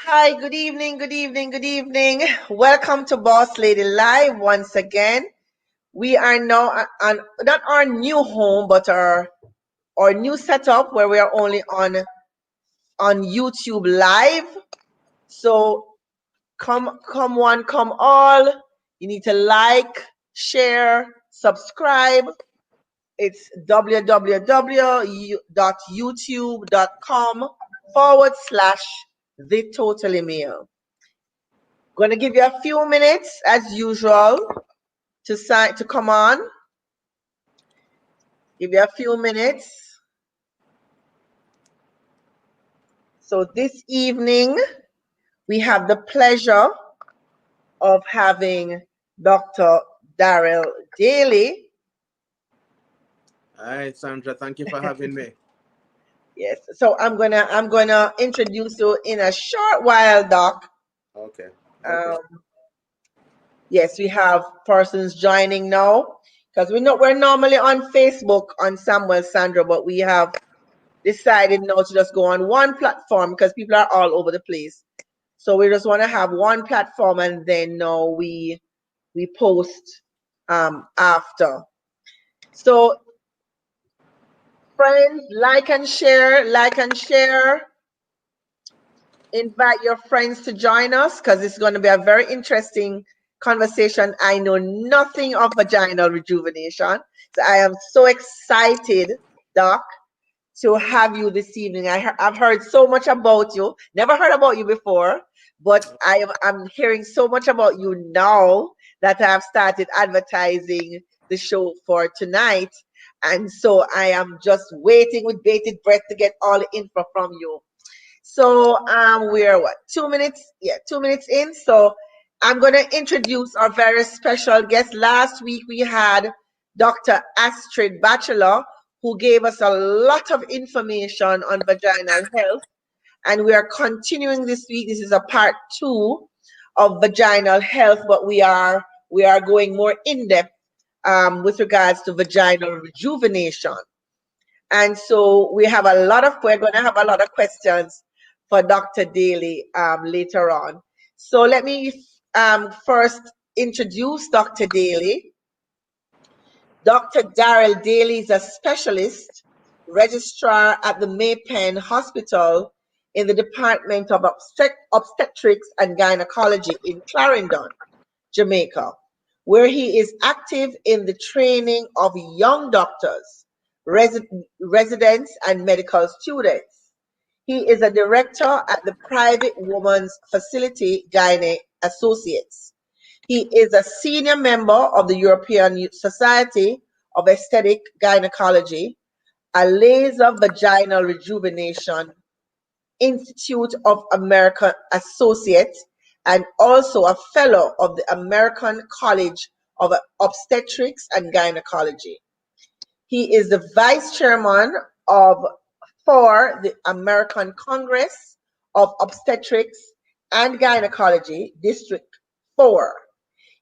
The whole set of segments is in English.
Hi, good evening, good evening, good evening. Welcome to Boss Lady Live once again. We are now on not our new home, but our new setup where we are only on YouTube Live. So come one, come all. You need to like, share, subscribe. It's www.youtube.com/The Totally Meal. Going to give you a few minutes as usual to come on. Give you a few minutes. So this evening we have the pleasure of having Dr. Daryl Daly. Hi, Sandra. Thank you for having me. Yes. So I'm gonna introduce you in a short while, Doc. Okay. Yes, we have persons joining now because we're normally on Facebook on Samuel Sandra, but we have decided now to just go on one platform because people are all over the place. So we just want to have one platform and then now we post after. So friends, like and share, invite your friends to join us because it's going to be a very interesting conversation. I know nothing of vaginal rejuvenation. So I am so excited, Doc, to have you this evening. I've heard so much about you. Never heard about you before, but I'm hearing so much about you now that I've started advertising the show for tonight. And so I am just waiting with bated breath to get all the info from you. So we're what, 2 minutes? Yeah, 2 minutes in. So I'm gonna introduce our very special guest. Last week we had Dr. Astrid Batchelor, who gave us a lot of information on vaginal health, and we are continuing this week. This is a part two of vaginal health, but we are going more in depth with regards to vaginal rejuvenation. And so we're going to have a lot of questions for Dr. Daly later on. So let me first introduce Dr. Daly. Dr. Daryl Daly is a specialist registrar at the Maypen Hospital in the Department of Obstetrics and Gynecology in Clarendon, Jamaica, where he is active in the training of young doctors, residents, and medical students. He is a director at the private women's facility Gynae Associates. He is a senior member of the European Society of Aesthetic Gynecology, a laser vaginal rejuvenation Institute of American Associates, and also a fellow of the American College of Obstetrics and Gynecology. He is the vice chairman of for the American Congress of Obstetrics and Gynecology, District 4.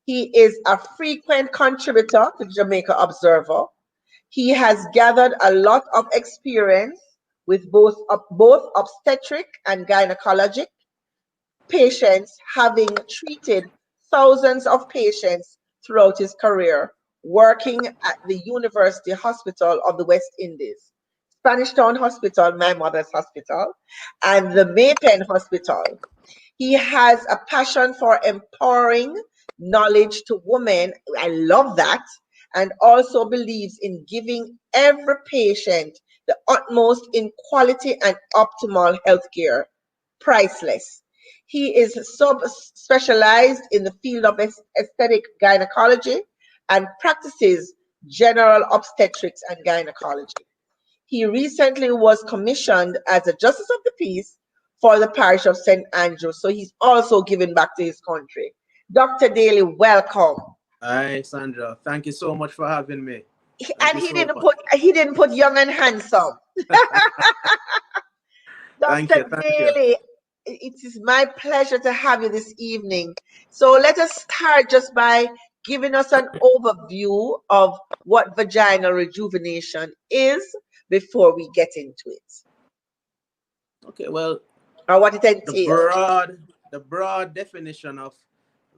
He is a frequent contributor to Jamaica Observer. He has gathered a lot of experience with both obstetric and gynecologic patients, having treated thousands of patients throughout his career, working at the University Hospital of the West Indies, Spanish Town Hospital, my mother's hospital, and the Maypen Hospital. He has a passion for empowering knowledge to women. I love that. And also believes in giving every patient the utmost in quality and optimal healthcare, priceless. He is sub-specialized in the field of aesthetic gynecology and practices general obstetrics and gynecology. He recently was commissioned as a Justice of the Peace for the parish of St. Andrew, so he's also giving back to his country. Dr. Daly, welcome. Hi, Sandra. Thank you so much for having me. Thank And you he so didn't much. put young and handsome. Thank you. Dr. Thank you. Daly, it is my pleasure to have you this evening. So let us start just by giving us an overview of what vaginal rejuvenation is before we get into it. Okay, well, or what it The entails. broad definition of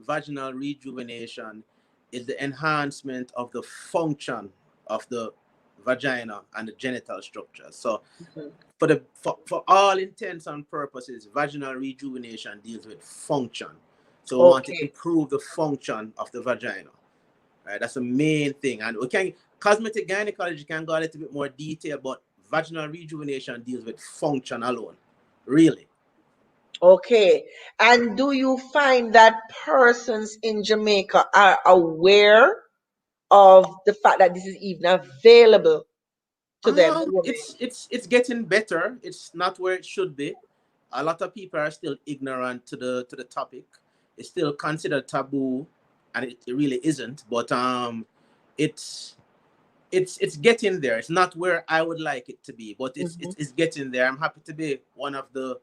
vaginal rejuvenation is the enhancement of the function of the vagina and the genital structure. So Mhm. for all intents and purposes, vaginal rejuvenation deals with function. So we want to Okay. improve the function of the vagina. Right? That's the main thing. And we can cosmetic gynecology can go a little bit more detail, but vaginal rejuvenation deals with function alone. Really. Okay. And do you find that persons in Jamaica are aware of the fact that this is even available to them, the women? It's getting better. It's not where it should be. A lot of people are still ignorant to the topic. It's still considered taboo, and it really isn't. But it's it's getting there. It's not where I would like it to be, but Mhm. it's getting there. I'm happy to be one of the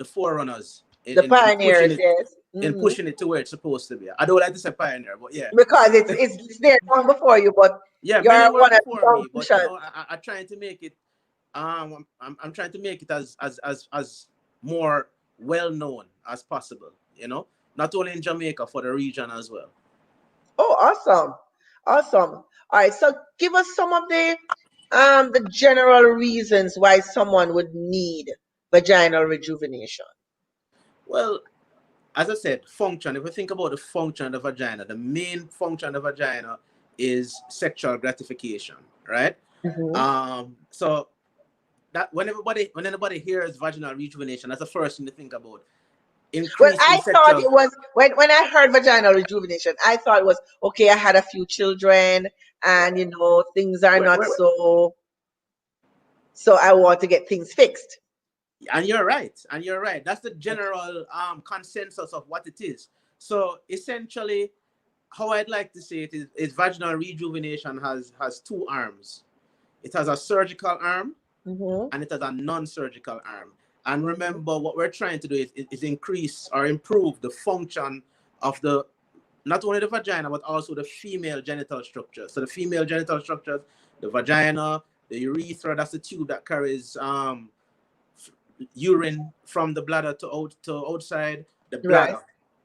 forerunners The pioneers, yes. in Hmm. pushing it to where it's supposed to be. I don't like to say pioneer, but yeah. Because it's there long before you, but Yeah, many you're were one of the before young me, but pushers. I'm trying to make it. I'm trying to make it as more well known as possible. Not only in Jamaica, for the region as well. Oh, awesome. Awesome. All right. So give us some of the general reasons why someone would need vaginal rejuvenation. Well, as I said, function. If we think about the function of the vagina, the main function of the vagina is sexual gratification, right? Hmm. So that when anybody hears vaginal rejuvenation, that's the first thing to think about. Well, Increase in I thought sexual. it was when I heard vaginal rejuvenation, I thought it was okay. I had a few children, and things are not Where, so I want to get things fixed. and you're right, that's the general consensus of what it is. So essentially, how I'd like to say it is vaginal rejuvenation has two arms. It has a surgical arm Hmm. and it has a non-surgical arm. And Hmm. remember, what we're trying to do is increase or improve the function of the not only the vagina but also the female genital structure. So the female genital structures, the vagina, the urethra, that's the tube that carries urine from the bladder to outside, the Right. bladder,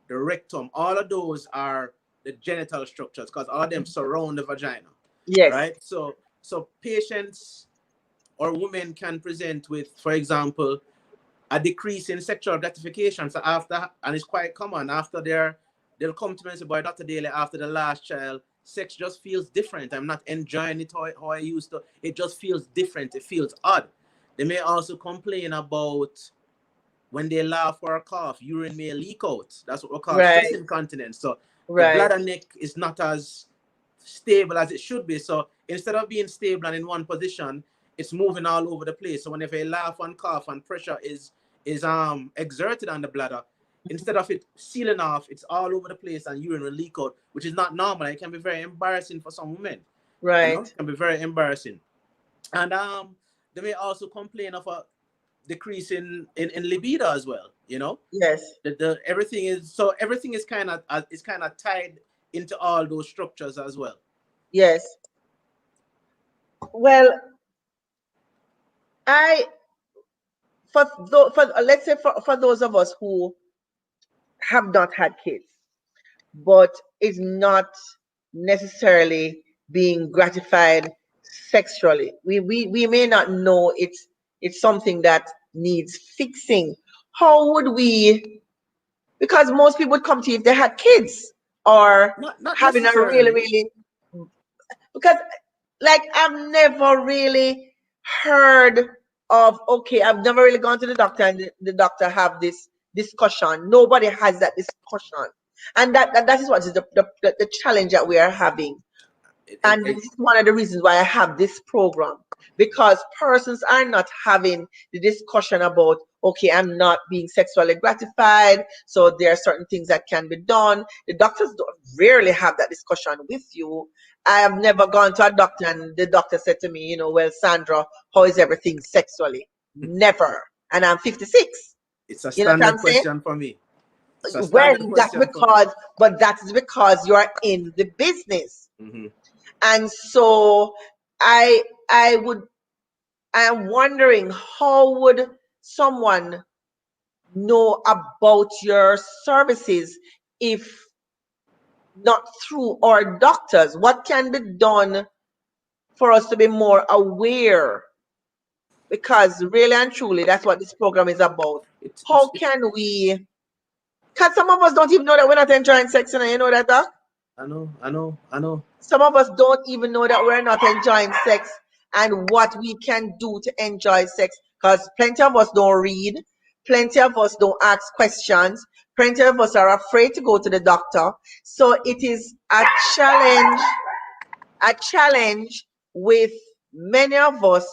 the rectum, all of those are the genital structures because all of them surround the vagina, Yes. right? So patients or women can present with, for example, a decrease in sexual gratification. So after, and it's quite common after they'll come to me and say, "Boy, Dr. Daly, after the last child, sex just feels different. I'm not enjoying it how I used to. It just feels different. It feels odd." They may also complain about when they laugh or cough, urine may leak out. That's what we call stress Right. incontinence. So the Right. bladder neck is not as stable as it should be. So instead of being stable and in one position, it's moving all over the place. So whenever you laugh and cough and pressure is exerted on the bladder, instead of it sealing off, it's all over the place and urine will leak out, which is not normal. It can be very embarrassing for some women. Right. It can be very embarrassing. And they may also complain of a decrease in libido as well. Yes. The everything is kind of tied into all those structures as well. Yes. Well, I for let's say for those of us who have not had kids, but is not necessarily being gratified sexually. We may not know it's something that needs fixing. How would we? Because most people would come to you if they had kids or Not having a really, necessarily. really, because like I've never really heard of, okay, I've never really gone to the doctor and the doctor have this discussion. Nobody has that discussion. And that is what is the challenge that we are having. It, it, And it, this is one of the reasons why I have this program, because persons are not having the discussion about, okay, I'm not being sexually gratified, so there are certain things that can be done. The doctors don't rarely have that discussion with you. I have never gone to a doctor and the doctor said to me, well, Sandra, how is everything sexually? Never. And I'm 56. it's a You know what I'm standard saying? question for me. It's a Well, standard that's question for me. because, but that's because you're in the business. Hmm. And so I I would I am wondering how would someone know about your services if not through our doctors? What can be done for us to be more aware? Because really and truly, that's what this program is about. How It's can we? Because some of us don't even know that we're not enjoying sex, and you know that, Doc? I know. Some of us don't even know that we're not enjoying sex and what we can do to enjoy sex. Because plenty of us don't read, plenty of us don't ask questions, plenty of us are afraid to go to the doctor. So it is a challenge with many of us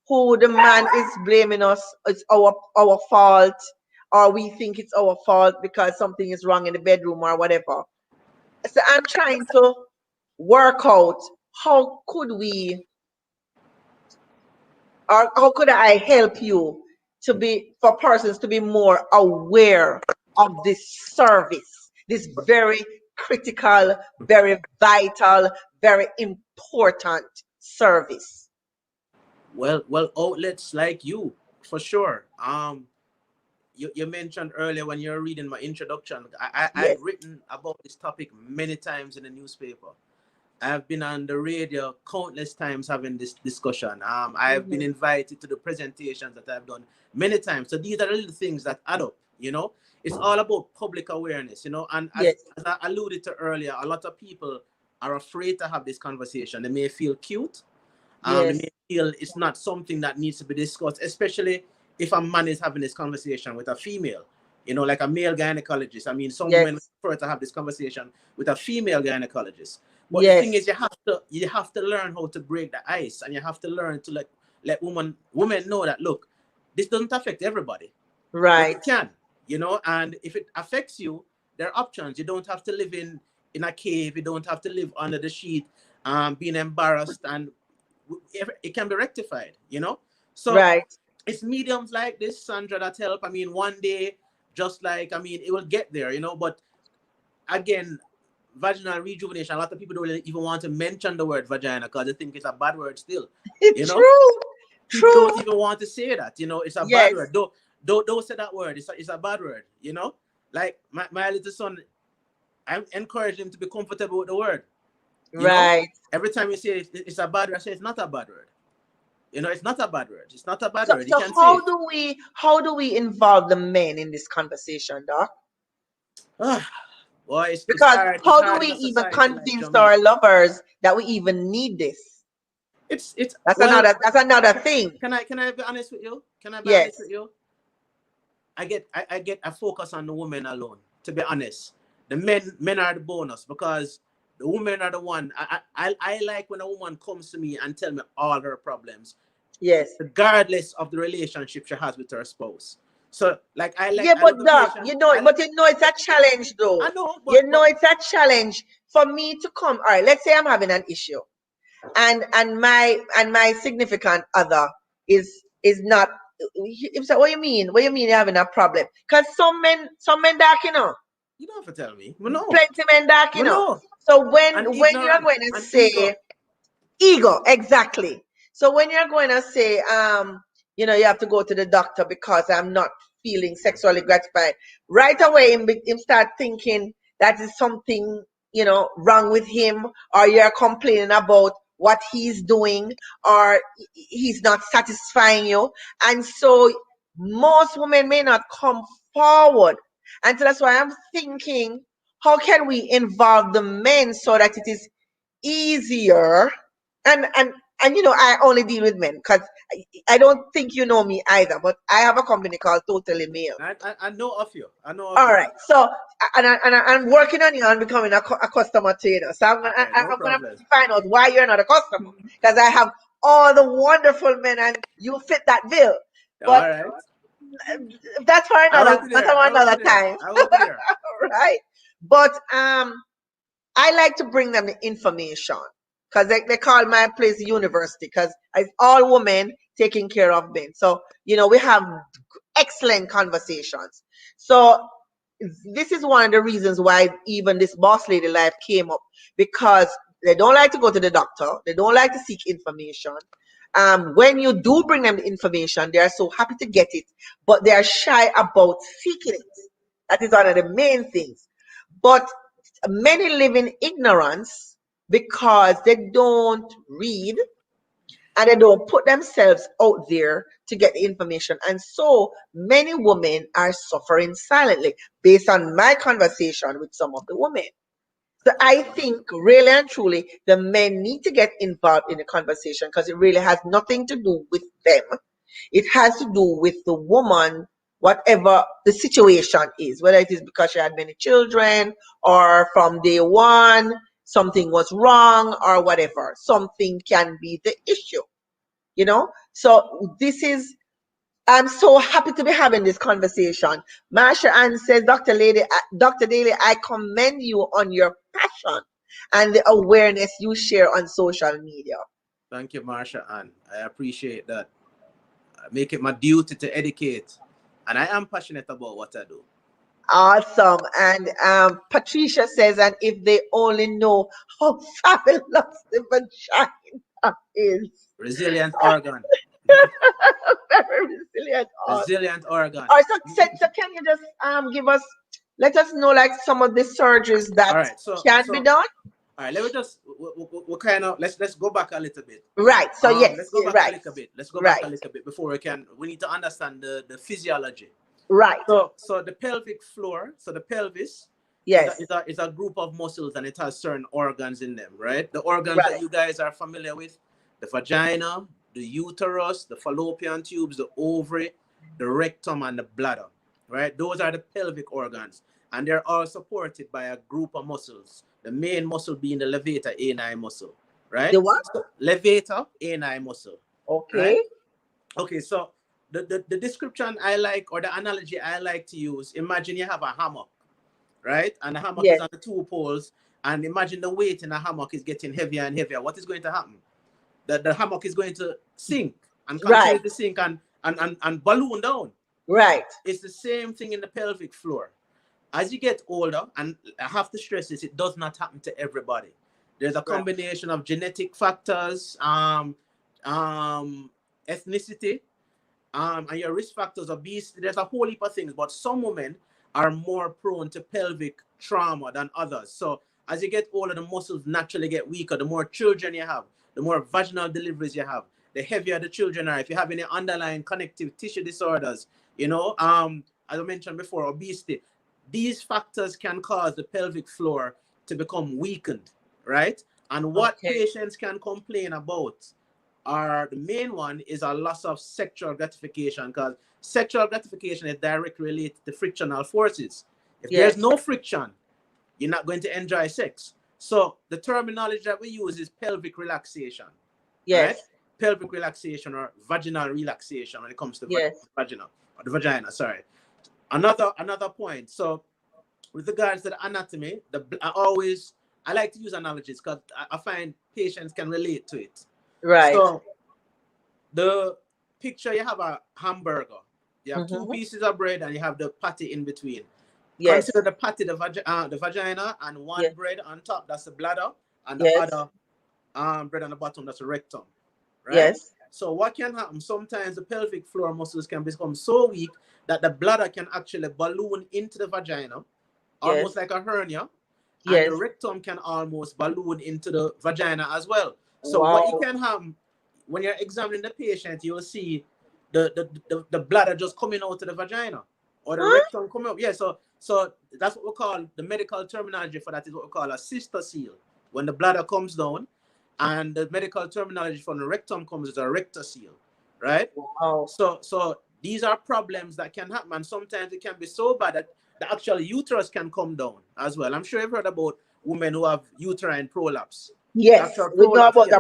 who the man is blaming us, it's our fault, or we think it's our fault because something is wrong in the bedroom or whatever. So I'm trying to work out how could we, or how could I help you to be, for persons to be more aware of this service, this very critical, very vital, very important service. Well, outlets like you, for sure. You mentioned earlier when you were reading my introduction, I've Yes, written about this topic many times in the newspaper. I've been on the radio countless times having this discussion. I've been hmm, invited to the presentations that I've done many times. So these are the little things that add up, you know. It's all about public awareness, you know. And yes, as I alluded to earlier, a lot of people are afraid to have this conversation. They may feel cute. They yes, may feel it's not something that needs to be discussed, especially if a man is having this conversation with a female, you know, like a male gynecologist. I mean, some women yes, prefer to have this conversation with a female gynecologist. But the thing yes, is, you have to learn how to break the ice, and you have to learn to let women know that, look, this doesn't affect everybody, but right. it can, you know. And if it affects you, there are options. You don't have to live in a cave. You don't have to live under the sheet, being embarrassed, and it can be rectified, you know. So Right. it's mediums like this, Sandra, that help. I mean, one day, just like, I mean, it will get there, you know. But again, vaginal rejuvenation, a lot of people don't really even want to mention the word vagina because they think it's a bad word still, you know. True, People true. don't even want to say that, you know. It's a bad Yes, word. Don't say that word. It's a bad word, you know. Like my little son, I encourage him to be comfortable with the word, you know. right. Every time you say it's a bad word, I say it's not a bad word. You know, it's not a bad word. It's not a bad So, word. You so can say it. how do we involve the men in this conversation, Doc? Ah, boy, it's Because hard. It's how do hard we in a even society like convince our Jamaica. lovers that we even need this? It's That's well. another thing. Can I be honest with you? Can I be honest with Yes, you? I focus on the women alone. To be honest, the men are the bonus because the women are the one. I like when a woman comes to me and tell me all her problems, yes. regardless of the relationship she has with her spouse. So like Yeah, I but love the Doc, patient. you know, I like but you know it's a challenge though. I know, You know but it's a challenge for me to come. All right, let's say I'm having an issue, and my significant other is not. It's like, what you mean? What you mean you're having a problem? Because some men dark, you know, you don't have to tell me. We know. plenty men dark, you We know. know. So And when you're ignorant going to and ego. say ego, exactly. So when you're going to say, you have to go to the doctor because I'm not feeling sexually gratified, right away him start thinking that is something, wrong with him, or you're complaining about what he's doing, or he's not satisfying you. And so most women may not come forward. And so that's why I'm thinking, how can we involve the men so that it is easier, and and I only deal with men because I don't think you know me either, but I have a company called Totally Male. I know of you. I know of All you. right, so I'm working on you on becoming a customer trainer, so All right, no I'm gonna problem. find out why you're not a customer, because I have all the wonderful men and you fit that bill. But All right. that's for I will another be that's there. for I will be another there. time. I will be there. Right? But I like to bring them the information because they call my place university because it's all women taking care of men. So, we have excellent conversations. So, this is one of the reasons why even this boss lady life came up, because they don't like to go to the doctor, they don't like to seek information. When you do bring them the information, they are so happy to get it, but they are shy about seeking it. That is one of the main things. But many live in ignorance because they don't read and they don't put themselves out there to get the information. And so many women are suffering silently based on my conversation with some of the women. So I think really and truly the men need to get involved in the conversation because it really has nothing to do with them. It has to do with the woman, whatever the situation is, whether it is because she had many children or from day one something was wrong or whatever. Something can be the issue, you know? So this is I'm so happy to be having this conversation. Marsha Ann says, Dr. Daly, I commend you on your passion and the awareness you share on social media. Thank you, Marsha Ann. I appreciate that. I make it my duty to educate, and I am passionate about what I do. Awesome. And Patricia says, and if they only know how fabulous the vagina is. Resilient organ. Very resilient. Resilient organ. All right, so can you just give us, let us know like some of the surgeries that All right, can be done? All right, let me just we kind of let's go back a little bit. Right. So yes, let's go back right. a little bit. Let's go Right. back a little bit before we need to understand the physiology. Right. So the pelvic floor, so the pelvis, yes, is a group of muscles and it has certain organs in them, right? The organs right. that you guys are familiar with, the vagina, the uterus, the fallopian tubes, the ovary, the rectum, and the bladder, right? Those are the pelvic organs, and they're all supported by a group of muscles. The main muscle being the levator ani muscle, right? The what? So, levator ani muscle. Okay. Right? Okay, so the description I like, or the analogy I like to use, imagine you have a hammock, right? And the hammock yes. is on the 2 poles, and imagine the weight in the hammock is getting heavier and heavier. What is going to happen? The hammock is going to sink and continue to sink and balloon down. Right. It's the same thing in the pelvic floor. As you get older, and I have to stress this, it does not happen to everybody. There's a combination of genetic factors, ethnicity, and your risk factors, obesity. There's a whole heap of things, but some women are more prone to pelvic trauma than others. So as you get older, the muscles naturally get weaker. The more children you have, the more vaginal deliveries you have, the heavier the children are. If you have any underlying connective tissue disorders, as I mentioned before, obesity, these factors can cause the pelvic floor to become weakened, right? And what patients can complain about are, the main one is a loss of sexual gratification, because sexual gratification is directly related to frictional forces. If there's no friction, you're not going to enjoy sex. So the terminology that we use is pelvic relaxation. Yes. Right? Pelvic relaxation or vaginal relaxation when it comes to the vagina. Sorry. Another point. So with regards to the anatomy, I like to use analogies because I find patients can relate to it. Right. So the picture, you have a hamburger. You have 2 pieces of bread and you have the patty in between. Yes. Consider the patty the vagina, and one bread on top, that's the bladder, and the other bread on the bottom, that's the rectum. Right? Yes. So what can happen? Sometimes the pelvic floor muscles can become so weak that the bladder can actually balloon into the vagina, almost like a hernia. And the rectum can almost balloon into the vagina as well. So what you can have, when you're examining the patient, you'll see the bladder just coming out of the vagina, or the rectum coming up. Yeah, so that's what we call, the medical terminology for that is what we call a sister seal. When the bladder comes down, and the medical terminology for the rectum comes as a rector seal, right? Wow. So these are problems that can happen, and sometimes it can be so bad that the actual uterus can come down as well. I'm sure you've heard about women who have uterine prolapse. Yes, we know about the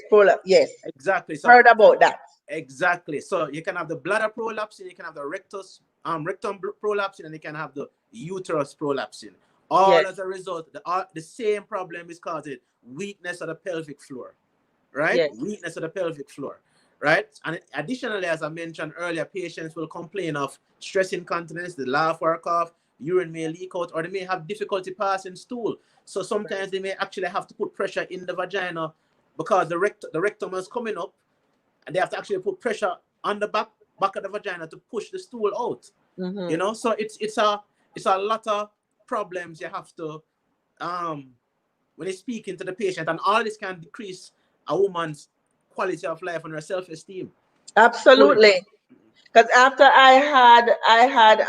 prolapse. Yes, exactly. So heard about that. Exactly. So you can have the bladder prolapsing, you can have the rectum prolapsing, and you can have the uterus prolapsing. All as a result, the same problem is causing weakness of the pelvic floor, right? Yes. Weakness of the pelvic floor, right? And additionally, as I mentioned earlier, patients will complain of stress incontinence, the laugh or cough, urine may leak out, or they may have difficulty passing stool. So sometimes they may actually have to put pressure in the vagina because the rectum is coming up, and they have to actually put pressure on the back of the vagina to push the stool out. Mm-hmm. You know, so it's a lot of problems you have to when you're speaking to the patient, and all this can decrease a woman's quality of life and her self-esteem. Absolutely. Because after I had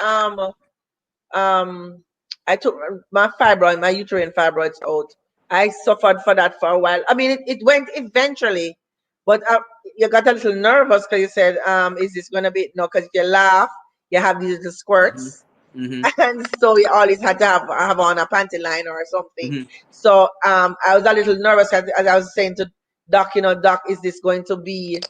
I took my uterine fibroids out. I suffered for that for a while. I mean, it went eventually, but you got a little nervous because you said, is this going to be, no, because if you laugh, you have these little squirts. Mm-hmm. And so you always had to have on a panty line or something. Mm-hmm. So I was a little nervous as I was saying to Doc, Doc, is this going to be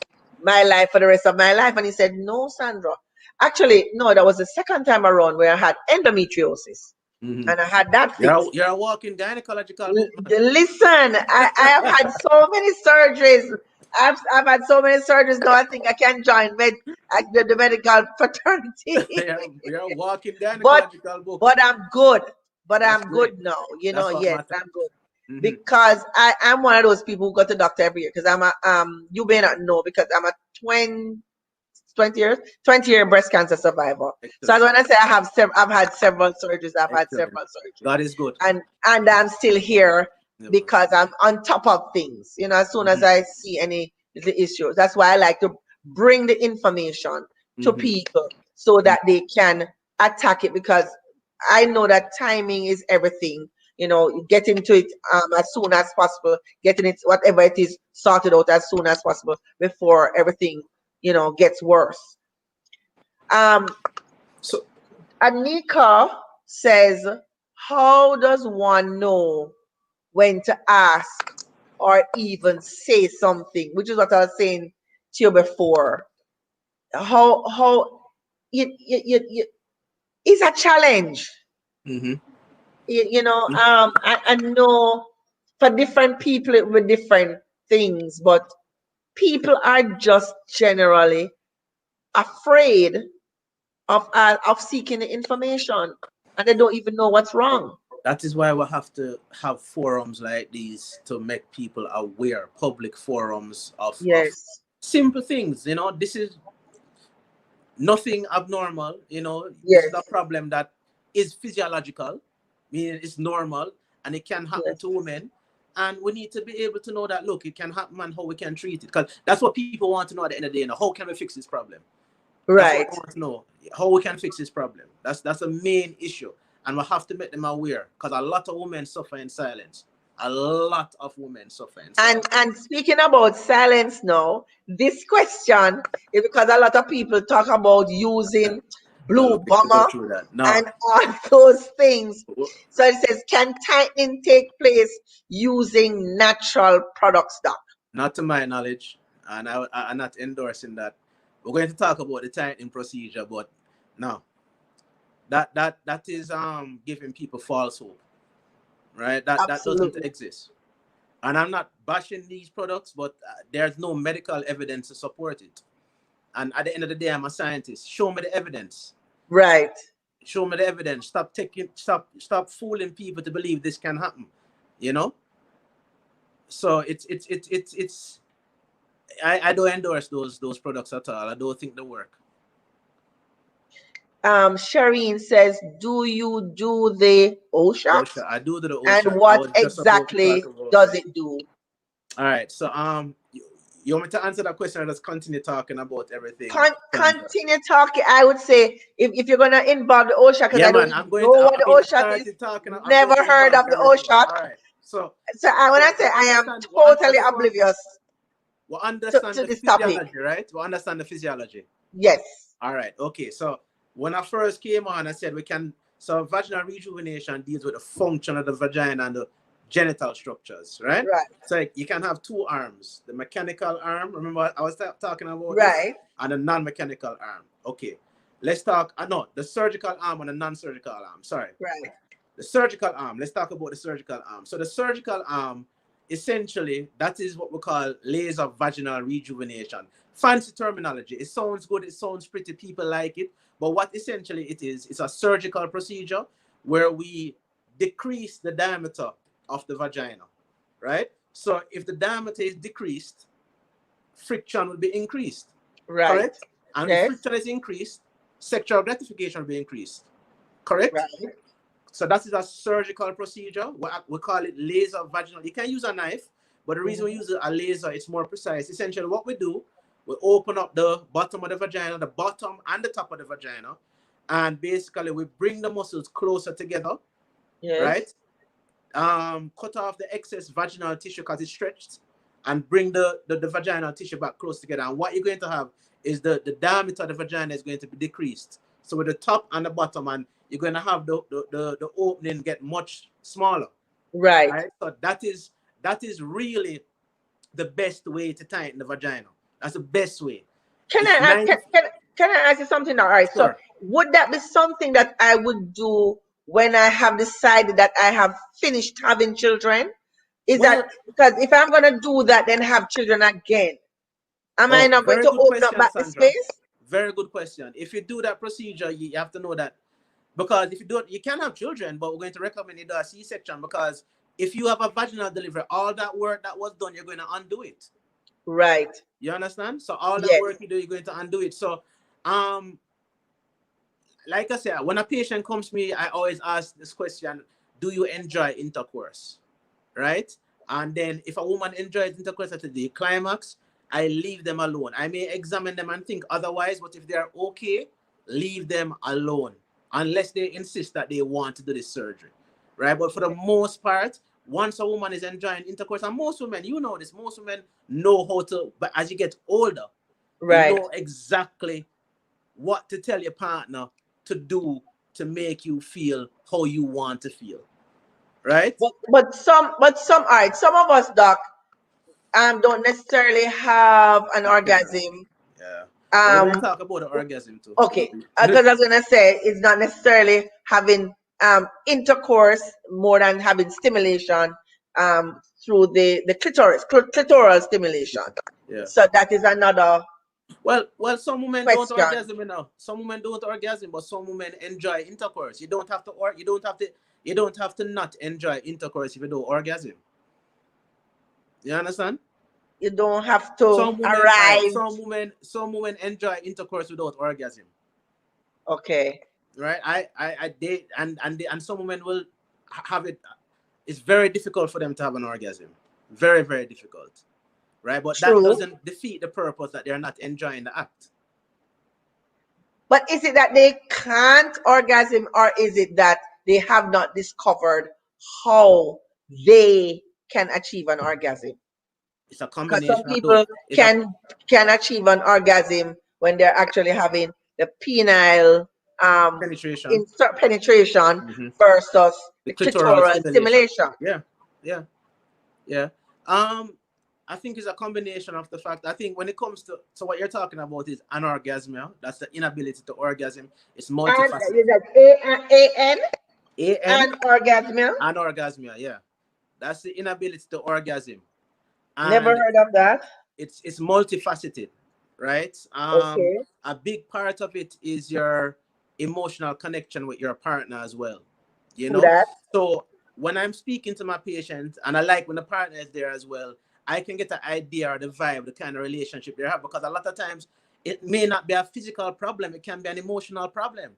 my life for the rest of my life? And he said, no, Sandra. Actually, no, that was the second time around where I had endometriosis. Mm-hmm. And I had that fixed. You're a walking gynecological book, Listen, I have had so many surgeries. I've had so many surgeries now. I think I can join the medical fraternity. you're a walking but gynecological book. but I'm good. But That's I'm great. good now. That's what Yes, matters. I'm good. Mm-hmm. Because I'm one of those people who go to the doctor every year. Because I'm a you may not know because I'm a 20-year breast cancer survivor. Excellent. So when I say I've had several surgeries, I've had several surgeries. God is good. And I'm still here because I'm on top of things. As soon as I see any little issues, that's why I like to bring the information to people so that they can attack it, because I know that timing is everything. Get into it as soon as possible, getting it, whatever it is, sorted out as soon as possible before everything, gets worse. So Anika says, how does one know when to ask or even say something? Which is what I was saying to you before. How it's a challenge. I know for different people with different things, but people are just generally afraid of seeking the information, and they don't even know what's wrong. that is why we have to have forums like these to make people aware, public forums of Yes. simple things. This is nothing abnormal. This is a Yes. problem that is physiological, meaning it's normal, and it can happen Yes. to women. And we need to be able to know that, look, it can happen and how we can treat it. Because that's what people want to know at the end of the day. How can we fix this problem? That's Right. what I want to know. How we can fix this problem. That's a main issue. And we have to make them aware. Because a lot of women suffer in silence. A lot of women suffer in silence. And speaking about silence now, this question is because a lot of people talk about using blue bomber and all those things. So it says, can tightening take place using natural products, Doc? Not to my knowledge, and I'm not endorsing that. We're going to talk about the tightening procedure, but no, that is giving people false hope, right? That doesn't exist. And I'm not bashing these products, but there's no medical evidence to support it. And at the end of the day, I'm a scientist. Show me the evidence. Right. Show me the evidence. Stop fooling people to believe this can happen. So it's I don't endorse those products at all. I don't think they work. Shireen says, do you do the OSHA? I do the OSHA. And what exactly does it do? All right. So you want me to answer that question or just continue talking about everything? Continue talking. I would say if you're gonna involve the OSHA, because I don't know what the OSHA is. Never heard of the OSHA. All right. So when I say I am totally oblivious to this topic, right? We understand the physiology. Yes. All right. Okay. So when I first came on, I said so vaginal rejuvenation deals with the function of the vagina and the genital structures, right? Right. So you can have two arms: the mechanical arm. Remember, I was talking about right, this, and the non-mechanical arm. Okay. Let's talk. The surgical arm and the non-surgical arm. Sorry. Right. The surgical arm. Let's talk about the surgical arm. So the surgical arm, essentially, that is what we call laser vaginal rejuvenation. Fancy terminology. It sounds good. It sounds pretty. People like it. But what essentially it is, it's a surgical procedure where we decrease the diameter of the vagina, right? So if the diameter is decreased friction will be increased. Right. Correct? And if Yes. friction is increased, sexual gratification will be increased. Correct? Right. So that is a surgical procedure. We call it laser vaginal. You can use a knife, but the reason we use a laser, it's more precise. Essentially, what we do, we open up the bottom of the vagina, the bottom and the top of the vagina, and basically we bring the muscles closer together, Yes. right? Cut off the excess vaginal tissue because it's stretched, and bring the vaginal tissue back close together. And what you're going to have is the diameter of the vagina is going to be decreased. So with the top and the bottom, and you're going to have the opening get much smaller. Right. Right? So that is really the best way to tighten the vagina. That's the best way. Can It's I ask, can I ask you something now? All right. Sure. So would that be something that I would do when I have decided that I have finished having children? Is Well, that because if I'm gonna do that, then have children again, am I not going very to good open up question, back the Sandra. space? Very good question. If you do that procedure, you have to know that, because if you don't, you can have children, but we're going to recommend you do a C-section, because if you have a vaginal delivery, all that work that was done, you're going to undo it. Right. You understand? So all that Yes. work you do, you're going to undo it. So, like I said, when a patient comes to me, I always ask this question: do you enjoy intercourse? Right? And then if a woman enjoys intercourse at the climax, I leave them alone. I may examine them and think otherwise, but if they're okay, leave them alone, unless they insist that they want to do this surgery. Right? But for the most part, once a woman is enjoying intercourse, and most women, you know this, most women know how to, but as you get older, Right. you know exactly what to tell your partner to do to make you feel how you want to feel. Right? But some all right, some of us, doc, don't necessarily have an orgasm. Yeah. We're going to talk about the orgasm too. Okay, because I was gonna say it's not necessarily having intercourse more than having stimulation through the clitoral stimulation. Yeah. So that is another Well, some women don't question. orgasm, you know. Some women don't orgasm, but some women enjoy intercourse. You don't have to not enjoy intercourse if you don't orgasm. You understand? You don't have to Some women, arrive. some women enjoy intercourse without orgasm. Okay. Right? I date, and some women will have it. It's very difficult for them to have an orgasm. Very, very difficult. Right? But True. that doesn't defeat the purpose that they're not enjoying the act. But is it that they can't orgasm, or is it that they have not discovered how they can achieve an orgasm? It's a Because combination some of people those. can achieve an orgasm when they're actually having the penile Penetration. penetration versus The the clitoral clitoral stimulation. Yeah. I think it's a combination of the fact. I think when it comes to what you're talking about is anorgasmia. That's the inability to orgasm. It's And multifaceted. is that AN orgasmia? anorgasmia. Yeah, that's the inability to orgasm, Never and heard of that. it's multifaceted, right? Okay. A big part of it is your emotional connection with your partner as well. You True know, that. so when I'm speaking to my patients, and I like when the partner is there as well, I can get an idea or the vibe, the kind of relationship they have, because a lot of times it may not be a physical problem, it can be an emotional problem,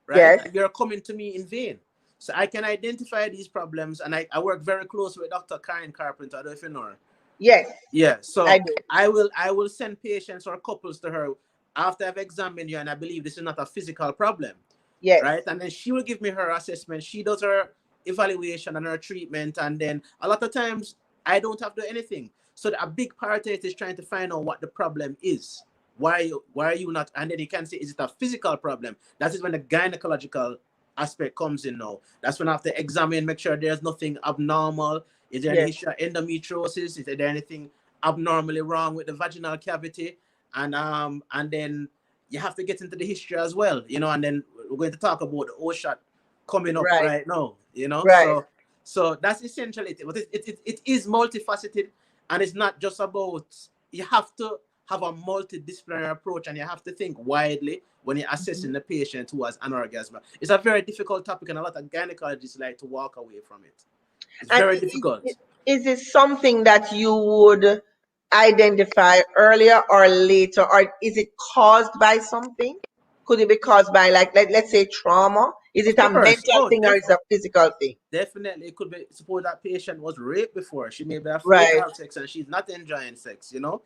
right? Yes. And you're coming to me in vain. So I can identify these problems, and I work very closely with Dr. Karen Carpenter. I don't know if you know her. Yes. Yeah, so I do. I will send patients or couples to her after I've examined you and I believe this is not a physical problem. Yes. Right? And then she will give me her assessment. She does her evaluation and her treatment, and then a lot of times I don't have to do anything. So a big part of it is trying to find out what the problem is. Why are you not? And then you can say, is it a physical problem? That is when the gynecological aspect comes in now. That's when I have to examine, make sure there's nothing abnormal. Is there any issue of endometriosis? Is there anything abnormally wrong with the vaginal cavity? And then you have to get into the history as well, you know, and then we're going to talk about the O shot coming up right now, you know. Right. So that's essentially it. But it is multifaceted, and it's not just about, you have to have a multidisciplinary approach, and you have to think widely when you're assessing the patient who has anorgasm. It's a very difficult topic, and a lot of gynecologists like to walk away from it. It's very difficult. Is it something that you would identify earlier or later, or is it caused by something? Could it be caused by, like, let's say, trauma? Is Of it a course. mental Oh, thing or is it a physical thing? definitely. It could be, suppose that patient was raped before. She may be afraid to Right, have sex and she's not enjoying sex, you know.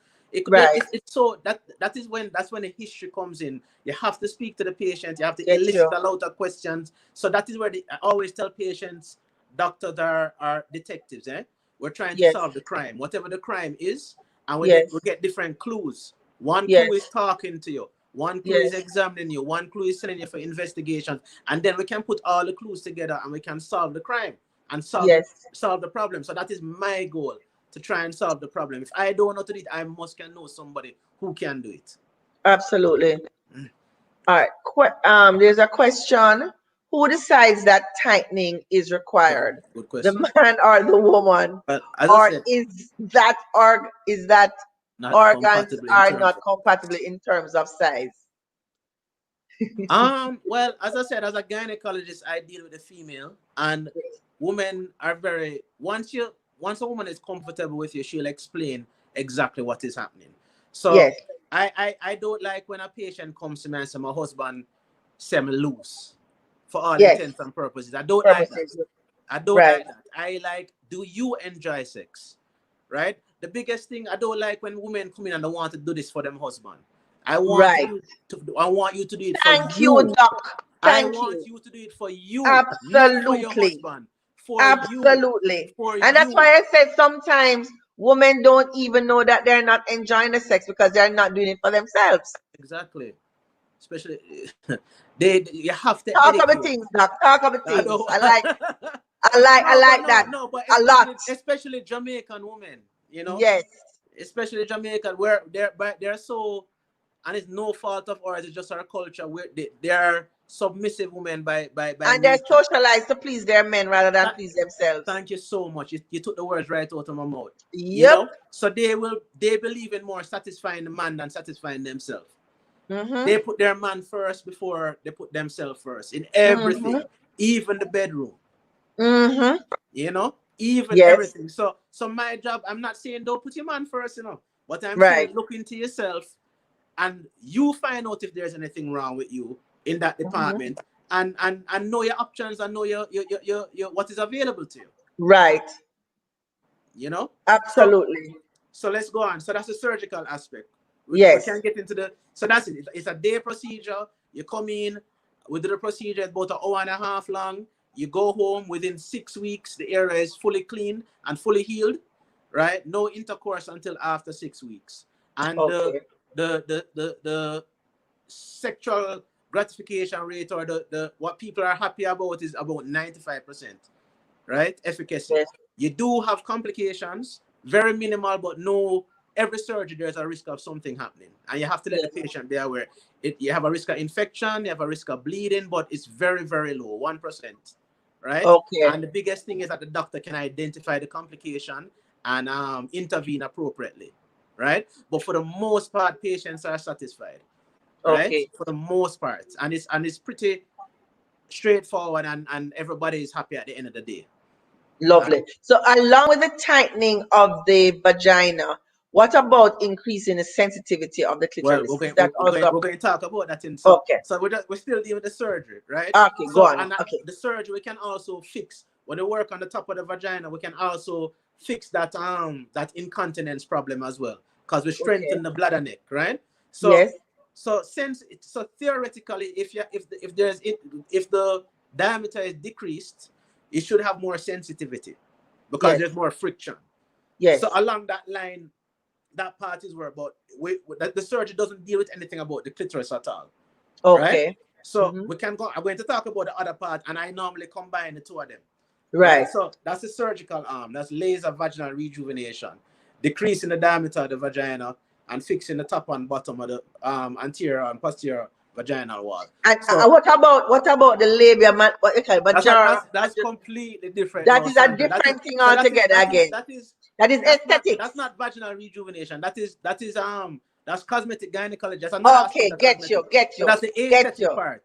right. It's so that is when that's when the history comes in. You have to speak to the patient, you have to Get elicit you. a lot of questions. So that is where I always tell patients, doctors are detectives, eh? We're trying to Yes, solve the crime, whatever the crime is, and yes, we get different clues. One clue is yes, talking to you. One clue is yes, examining you. One clue is sending you for investigations, and then we can put all the clues together and we can solve the crime and yes. solve the problem. So that is my goal, to try and solve the problem. If I don't know how to do it, I must can know somebody who can do it. Absolutely. All right. There's a question. Who decides that tightening is required? Good The question. man or the woman? But as I Or said, is that not organs compatible in are terms not of. compatible in terms of size? Well, as I said, as a gynecologist, I deal with the female, and women are very, once a woman is comfortable with you, she'll explain exactly what is happening. So Yes, I don't like when a patient comes to me and say my husband semi loose for all yes. intents and purposes. I don't like that. Purposes. I don't Right. like that. I like, do you enjoy sex? Right? The biggest thing I don't like when women come in and they want to do this for them husband. Right. I want you to do it for Thank you, you. Doc. I Thank want you. you to do it for you, not for your Absolutely. husband. For you. Absolutely. For And that's you. why I said sometimes women don't even know that they're not enjoying the sex because they're not doing it for themselves. Exactly. Especially they you have to Talk about educate. things, Doc. Talk about I things. don't I no, but like that no, but a lot. especially Jamaican women, you know, Yes. especially Jamaican, where they're so, and it's no fault of ours, it's just our culture where they are submissive women by And they're nature. socialized to please their men rather than That, please themselves. thank you so much. You took the words right out of my mouth. You Yep. know, so they believe in more satisfying the man than satisfying themselves. Mm-hmm. They put their man first before they put themselves first in Mm-hmm. everything, even the bedroom. Mm-hmm. You know, even Yes. everything. So my job, I'm not saying don't put your man first, you know, but I'm Right. saying look into yourself and you find out if there's anything wrong with you in that Mm-hmm. department, and know your options and know your what is available to you. Right. You know, so Absolutely. so let's go on. So that's the surgical aspect. We Yes. can get into the, so that's it. It's a day procedure. You come in, we do the procedure, it's about an hour and a half long. You go home within 6 weeks, the area is fully clean and fully healed, right? No intercourse until after 6 weeks. And Okay. the sexual gratification rate, or the what people are happy about, is about 95%, right? Efficacy. Yes. You do have complications, very minimal, but no, every surgery there's a risk of something happening. And you have to let the Yes. patient be aware. You have a risk of infection, you have a risk of bleeding, but it's very, very low, 1%, right? Okay. And the biggest thing is that the doctor can identify the complication and intervene appropriately, right? But for the most part, patients are satisfied, right? Okay. For the most part. And it's pretty straightforward, and everybody is happy at the end of the day. Lovely. So along with the tightening of the vagina, what about increasing the sensitivity of the Well, clitoris? Is that also we're going to talk about that in, okay? so we're still dealing with the surgery, right? Okay, go So, on. and Okay. the surgery we can also fix, when they work on the top of the vagina, we can also fix that incontinence problem as well, because we Okay. strengthen the bladder neck, right? So Yes. so theoretically, if the diameter is decreased, it should have more sensitivity because Yes. there's more friction. So Yes. along that line, that part is where, but the surgery doesn't deal with anything about the clitoris at all, right? Okay. So Mm-hmm. we can go. I'm going to talk about the other part, and I normally combine the two of them, right? Right. So that's the surgical arm. That's laser vaginal rejuvenation, decreasing the diameter of the vagina and fixing the top and bottom of the anterior and posterior vaginal wall. And So what about the labia? What you call it, majora? that's completely different That now, is a Sandra. That is, different thing so that is altogether that is again. that is That is that's aesthetics. not vaginal rejuvenation. That's cosmetic gynecology. That's another aspect Okay, of get you, cosmetic. get So you, that's the get aesthetic you. part.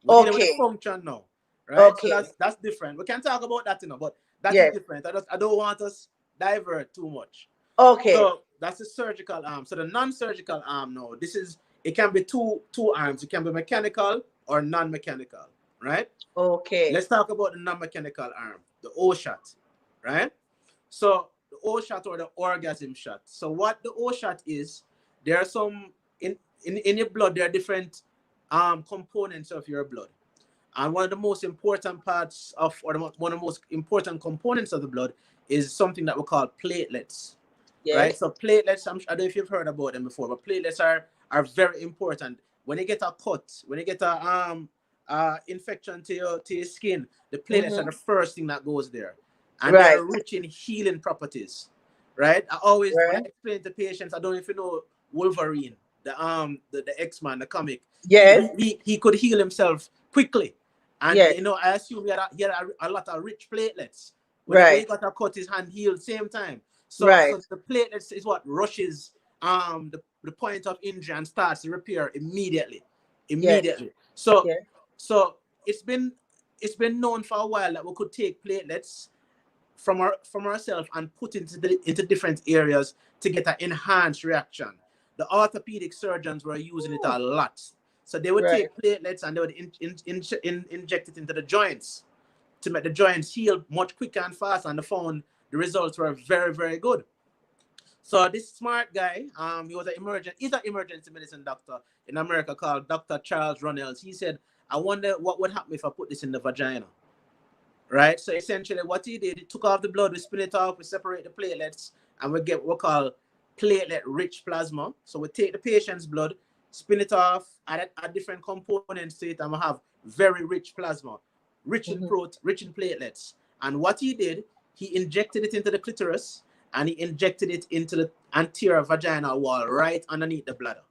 We're dealing with the Okay, function now, right? So okay, that's different. We can talk about that, but that is yes, different. I don't want us divert too much. okay. So that's the surgical arm. So the non-surgical arm now, it can be two arms. It can be mechanical or non-mechanical, right? Okay. Let's talk about the non-mechanical arm, the O shot, right? So the O shot or the orgasm shot. So what the O shot is, there are some in your blood, there are different components of your blood. And one of the most important parts of, or one of the most important components of the blood is something that we call platelets, right? Yes. So platelets, I don't know if you've heard about them before, but platelets are very important. When you get a cut, when you get a infection to your skin, the platelets are the first thing that goes there, and they Right. are rich in healing properties, right? I always, when I Right. explain to patients, I don't know if you know Wolverine, the X-Man, the comic. Yes. He could heal himself quickly, and Yes. I assume he had a lot of rich platelets. When Right. he got a cut, his hand healed same time. So Right. the platelets is what rushes the point of injury and starts the repair immediately. Yes. So Yes. so it's been known for a while that we could take platelets from ourselves and put into different areas to get an enhanced reaction. The orthopedic surgeons were using it a lot. So they would Right. take platelets and they would inject it into the joints to make the joints heal much quicker and faster. And they found the results were very, very good. So this smart guy, he's an emergency medicine doctor in America called Dr. Charles Runnels. He said, I wonder what would happen if I put this in the vagina. Right? So essentially what he did, he took off the blood, we spin it off, we separate the platelets, and we get what we call platelet-rich plasma. So we take the patient's blood, spin it off, add different components to it, and we have very rich plasma, rich in platelets. And what he did, he injected it into the clitoris, and he injected it into the anterior vaginal wall right underneath the bladder.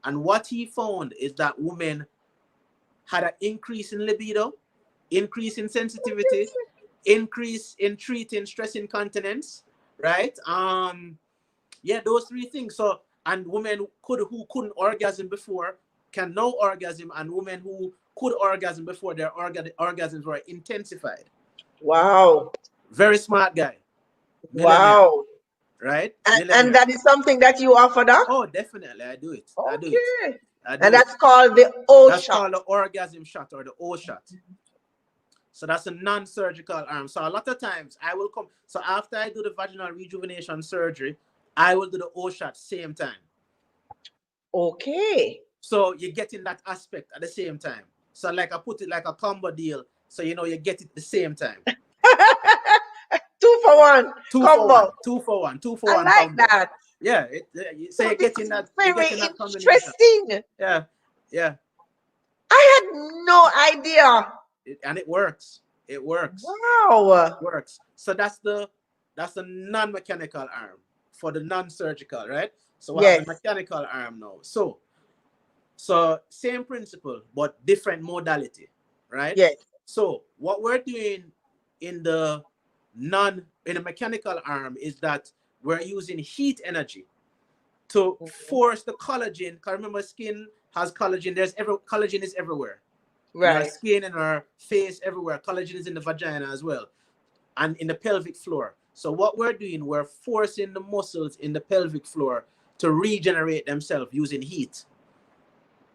And what he found is that women had an increase in libido, increase in sensitivity, increase in treating stress incontinence, right? Those three things. So, and women who couldn't orgasm before can now orgasm, and women who could orgasm before, their orgasms were intensified. Wow. Very smart guy. Millionaire, Wow. right? And that is something that you offer, Doc? Oh, definitely. I do it. Okay. I do And it. that's called the O That's shot. called the orgasm shot or the O shot. So that's a non-surgical arm. So a lot of times I will come. So after I do the vaginal rejuvenation surgery, I will do the O shot same time. Okay. So you're getting that aspect at the same time. So like I put it like a combo deal. So you get it at the same time. 2 for 1 combo. 2 for 1. 2 for I 1 like combo. that. Yeah. So you're This getting is that. very You're getting that combination. interesting. Yeah. I had no idea. And it works. It works. Wow. It works. So that's the non-mechanical arm for the non-surgical, right? So we have the mechanical arm now. So same principle, but different modality, right? Yes. So what we're doing in the mechanical arm is that we're using heat energy to force the collagen. Because remember, skin has collagen. Collagen is everywhere. Right. In our skin, in our face, everywhere. Collagen is in the vagina as well, and in the pelvic floor. So what we're doing, we're forcing the muscles in the pelvic floor to regenerate themselves using heat.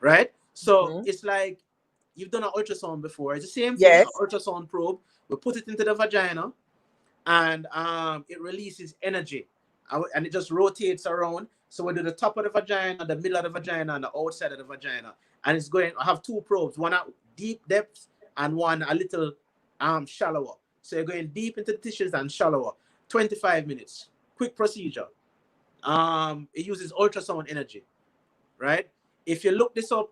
Right? So it's like you've done an ultrasound before. It's the same thing, an ultrasound probe. We put it into the vagina, and it releases energy, and it just rotates around. So we do the top of the vagina, the middle of the vagina, and the outside of the vagina. And it's going, I have 2 probes, one at deep depth and one a little shallower. So you're going deep into the tissues and shallower. 25 minutes. Quick procedure. It uses ultrasound energy, right? If you look this up,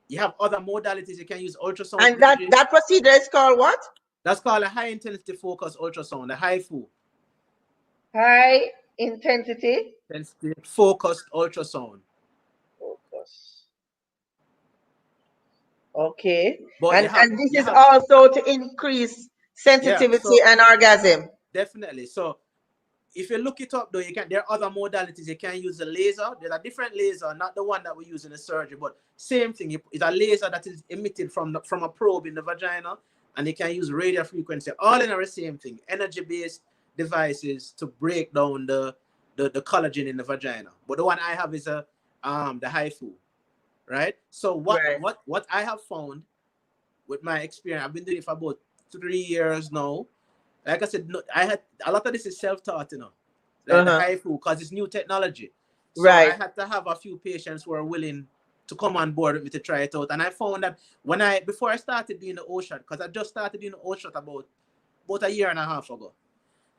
you have other modalities. You can use ultrasound And energy. that procedure is called what? That's called a high intensity focus ultrasound, the HIFU. High intensity focused ultrasound. Focus. Okay. But and this is also to increase sensitivity and orgasm. Definitely. So if you look it up though, there are other modalities. You can use a laser. There's a different laser, not the one that we use in the surgery, but same thing. It's a laser that is emitted from a probe in the vagina, and you can use radio frequency. All in the same thing. Energy-based devices to break down the the collagen in the vagina. But the one I have is the HIFU, right? So what I have found with my experience, I've been doing it for about 3 years now. Like I said, no, I had a lot of this is self-taught, like the HIFU, because it's new technology. So I had to have a few patients who are willing to come on board with me to try it out. And I found that before I started doing the O-shot, because I just started doing the O-shot about a year and a half ago.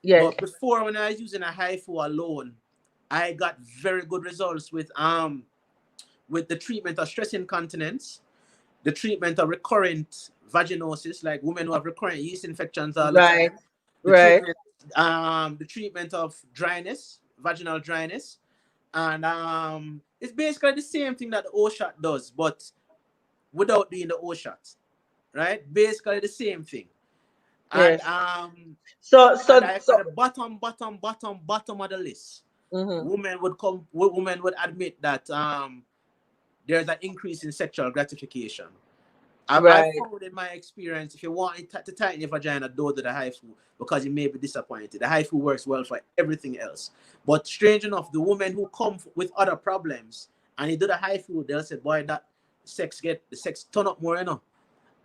Yes. But before, when I was using a HIFU alone, I got very good results with the treatment of stress incontinence, the treatment of recurrent vaginosis, like women who have recurrent yeast infections all the time. The treatment of dryness, vaginal dryness. And it's basically the same thing that the O-shot does, but without doing the O-shot, right? Basically the same thing. And so at the bottom of the list, women would admit that there's an increase in sexual gratification. I found in my experience, if you want to tighten your vagina, don't do the HIFU, because you may be disappointed. The HIFU works well for everything else. But strange enough, the women who come with other problems and you do the HIFU, they'll say, boy, the sex turn up more,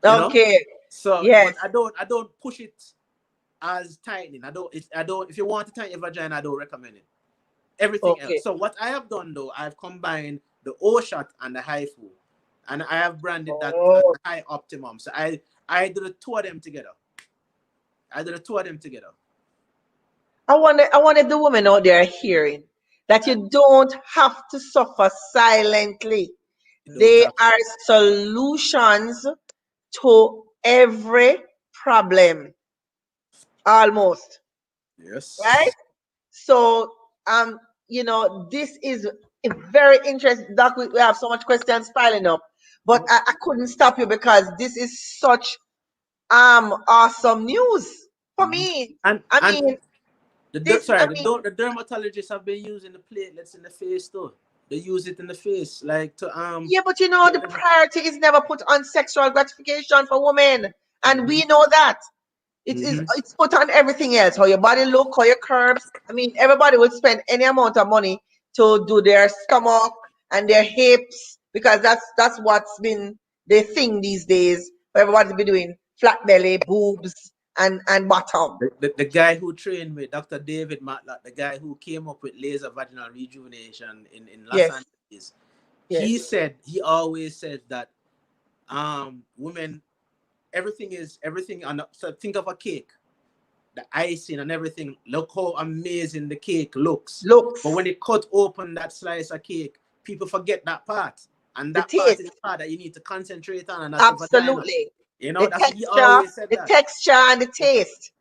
Okay. So yes. But I don't push it as tightening. If you want to tighten your vagina, I don't recommend it. Everything else. So what I have done though, I've combined the O-shot and the HIFU. And I have branded that as high optimum. So I do the two of them together. I wanted the women out there hearing that you don't have to suffer silently. They are solutions to every problem. Almost. Yes. Right? So this is very interesting. Doc, we have so much questions piling up. But I couldn't stop you because this is such awesome news for me. The dermatologists have been using the platelets in the face too. They use it in the face, like to Yeah, but the priority is never put on sexual gratification for women, and we know that. It's put on everything else. How your body look, how your curves. Everybody will spend any amount of money to do their stomach and their hips, because that's what's been the thing these days. Everybody's been doing flat belly, boobs, and bottom. The guy who trained with Dr. David Matlock, the guy who came up with laser vaginal rejuvenation in Los Angeles, he always said that women, everything on so think of a cake, the icing and everything. Look how amazing the cake looks. But when they cut open that slice of cake, people forget that part. And that part is the part that you need to concentrate on. And that's absolutely. The that's texture, he always said that. The texture and the taste.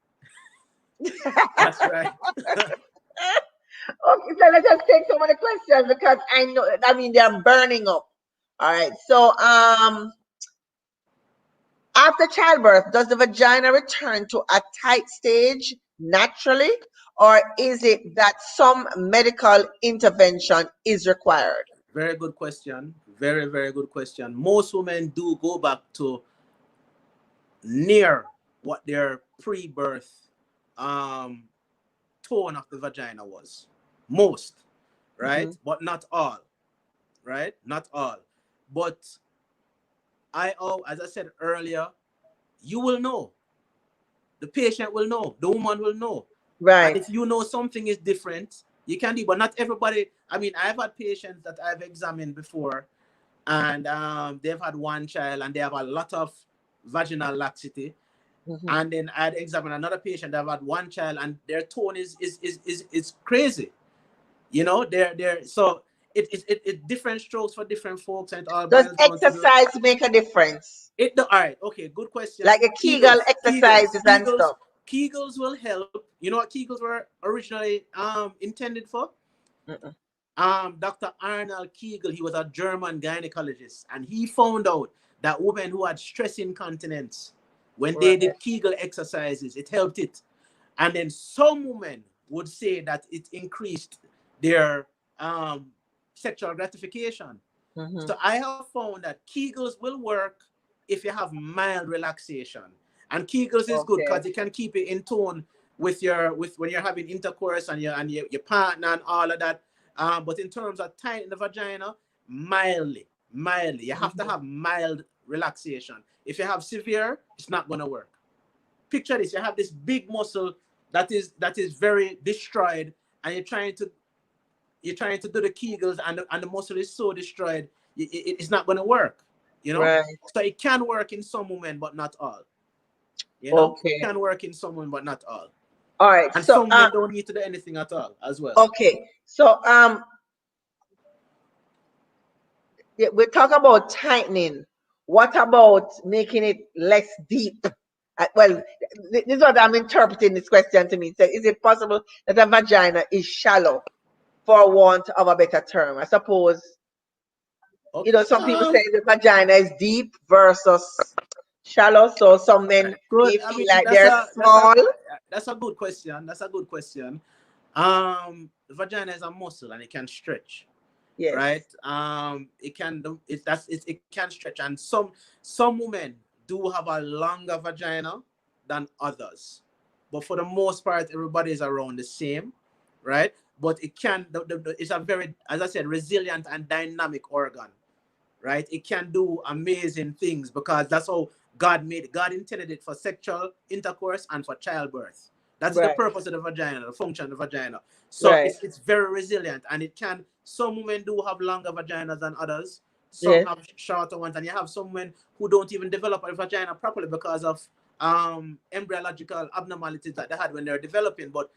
That's right. Okay, so let's just take some of the questions, because I know, they're burning up. All right. So, after childbirth, does the vagina return to a tight stage naturally, or is it that some medical intervention is required? Very good question. Very, very good question. Most women do go back to near what their pre-birth tone of the vagina was. Most, right? But not all, right? Not all. But as I said earlier, you will know. The patient will know. The woman will know. Right. And if you know something is different, you can do. But not everybody. I've had patients that I've examined before, and they've had one child, and they have a lot of vaginal laxity. And then I'd examine another patient that have had one child, and their tone is crazy. So it different strokes for different folks, and all. Does exercise make a difference? All right, okay, good question. Like a Kegel exercises and stuff. Kegels will help. You know what Kegels were originally intended for? Dr. Arnold Kegel, he was a German gynecologist, and he found out that women who had stress incontinence, when they did Kegel exercises, it helped it. And then some women would say that it increased their sexual gratification. So I have found that Kegels will work if you have mild relaxation. And Kegels is good because it can keep it in tone with when you're having intercourse and your partner and all of that. But in terms of tightening the vagina, mildly. You have to have mild relaxation. If you have severe, it's not gonna work. Picture this: you have this big muscle that is very destroyed, and you're trying to do the Kegels, and the muscle is so destroyed, it's not gonna work. You know, Right. so it can work in some women, but not all. You know, it Okay. can work in some women, but not all. All right. And So some women don't need to do anything at all as well. okay. So yeah, we talk about tightening. What about making it less deep? Well, this is what I'm interpreting this question to me. So, is it possible that a vagina is shallow, for want of a better term? I suppose, Okay. some people say the vagina is deep versus shallow. So some men Good. may I feel mean, like they're small. that's a good question. That's a good question. The vagina is a muscle and it can stretch, Yes. right? It can do it can stretch, and some women do have a longer vagina than others, but for the most part, everybody is around the same, right? But it can it's a very, as I said, resilient and dynamic organ, right? It can do amazing things because that's how God made it. God intended it for sexual intercourse and for childbirth. That's the Right. purpose of the vagina, the function of the vagina. So Right. it's very resilient, and it can. Some women do have longer vaginas than others. Some Yes. have shorter ones, and you have some women who don't even develop a vagina properly because of embryological abnormalities that they had when they're developing. But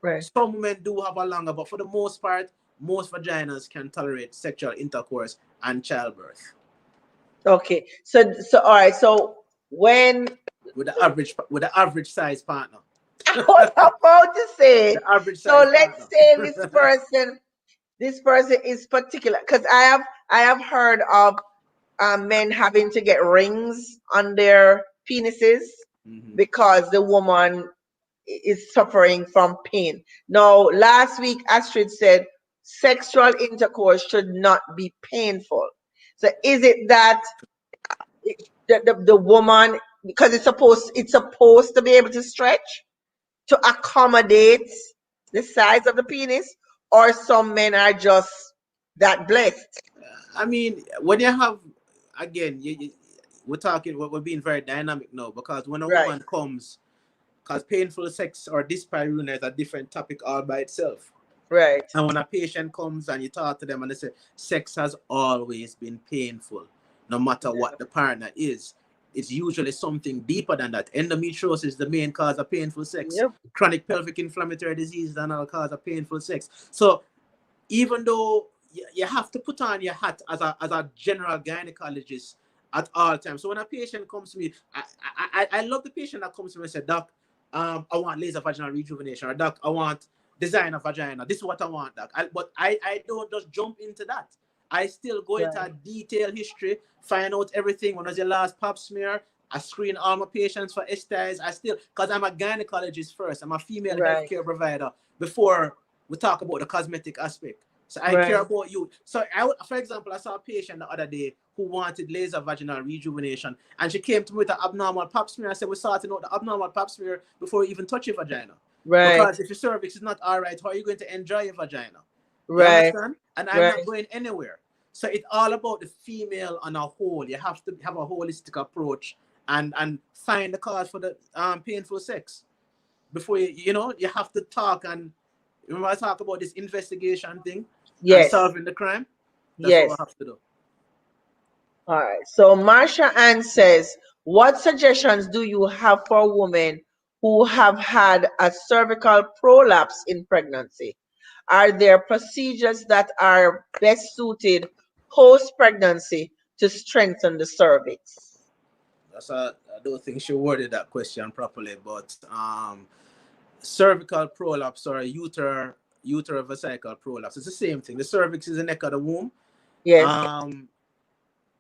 Right. some women do have a longer, but for the most part, most vaginas can tolerate sexual intercourse and childbirth Okay. So all right. So when with the average size partner. I was about to The say, average so size let's partner. say this person is particular, because I have heard of men having to get rings on their penises Mhm. because the woman is suffering from pain. Now, last week Astrid said sexual intercourse should not be painful. So is it that the woman, because it's supposed to be able to stretch to accommodate the size of the penis, or some men are just that blessed? I mean, when you have, again, we're being very dynamic now because when a Right. woman comes, because painful sex or dyspareunia is a different topic all by itself. Right. And when a patient comes and you talk to them and they say, sex has always been painful, no matter what the partner is, it's usually something deeper than that. Endometriosis is the main cause of painful sex. Yep. Chronic pelvic inflammatory disease is another cause of painful sex. So even though you have to put on your hat as a general gynecologist at all times. So when a patient comes to me, I love the patient that comes to me and says, Doc, I want laser vaginal rejuvenation, or Doc, I want designer vagina. This is what I want, Doc. But I don't just jump into that. I still go into a Right. detailed history, find out everything. When was your last pap smear? I screen all my patients for STIs. Because I'm a gynecologist first. I'm a female Right. healthcare provider before we talk about the cosmetic aspect. So I care Right. about you. So for example, I saw a patient the other day who wanted laser vaginal rejuvenation, and she came to me with an abnormal pap smear. I said, we're sorting out the abnormal pap smear before you even touch your vagina. Right. Because if your cervix is not all right, how are you going to enjoy your vagina? You Right. understand? And I'm not Right. going anywhere. So it's all about the female on a whole. You have to have a holistic approach and find the cause for the painful sex before you have to talk. And remember I talk about this investigation thing and Yes. solving the crime. That's what we Yes. have to do. All right. So Marsha Ann says, what suggestions do you have for women who have had a cervical prolapse in pregnancy? Are there procedures that are best suited post-pregnancy to strengthen the cervix? I don't think she worded that question properly, but cervical prolapse or uterovesical prolapse, it's the same thing. The cervix is the neck of the womb. Yes. Um,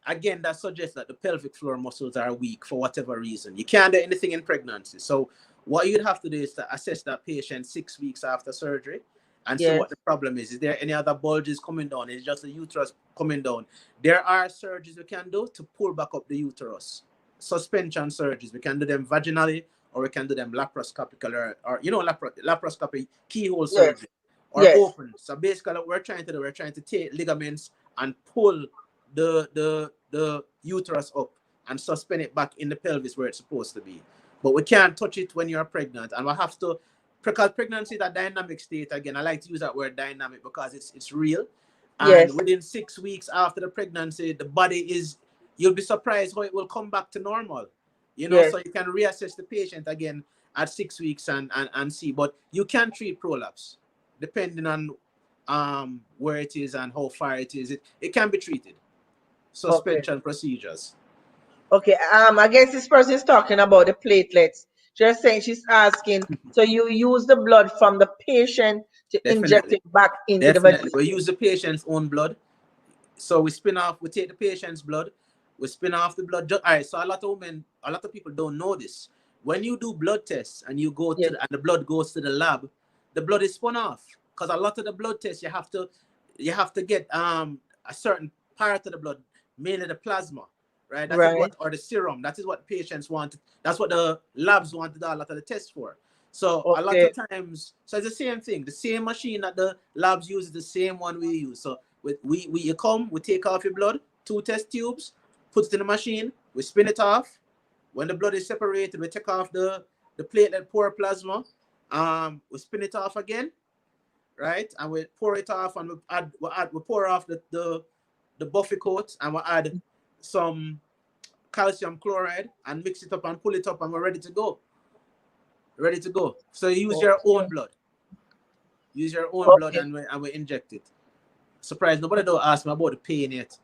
Again, that suggests that the pelvic floor muscles are weak for whatever reason. You can't do anything in pregnancy. So what you'd have to do is to assess that patient 6 weeks after surgery and see Yes. what the problem is. Is there any other bulges coming down? Is it just the uterus coming down? There are surgeries we can do to pull back up the uterus. Suspension surgeries. We can do them vaginally or we can do them laparoscopical or laparoscopy keyhole Yes. surgery or Yes. open. So basically, what we're trying to take ligaments and pull the uterus up and suspend it back in the pelvis where it's supposed to be. But we can't touch it when you're pregnant, and we have to, because pregnancy is a dynamic state. Again, I like to use that word dynamic because it's real. And Yes. within 6 weeks after the pregnancy, the body is, you'll be surprised how it will come back to normal. You know, Yes. so you can reassess the patient again at 6 weeks and see. But you can treat prolapse depending on where it is and how far it is. It can be treated. Suspension procedures. Okay. I guess this person is talking about the platelets. Just saying, she's asking, so you use the blood from the patient to inject Definitely. it back into the Definitely. vagina. We use the patient's own blood. So we take the patient's blood, we spin off the blood. All right, so a lot of people don't know this. When you do blood tests and you go Yes. to and the blood goes to the lab, the blood is spun off. Because a lot of the blood tests you have to get a certain part of the blood, mainly the plasma, right? That is Right. what, or the serum. That is what patients want. That's what the labs want to do a lot of the tests for. So a lot Okay. of times, so it's the same thing. The same machine that the labs use is the same one we use. So you come, we take off your blood, 2 test tubes, put it in the machine, we spin it off. When the blood is separated, we take off the platelet poor plasma. We spin it off again, right? And we pour it off, and we pour off the buffy coat, and we add some calcium chloride and mix it up and pull it up, and we're ready to go. Ready to go. So you use your own blood. Use your own blood, and we inject it. Surprise, nobody don't ask me about the pain yet.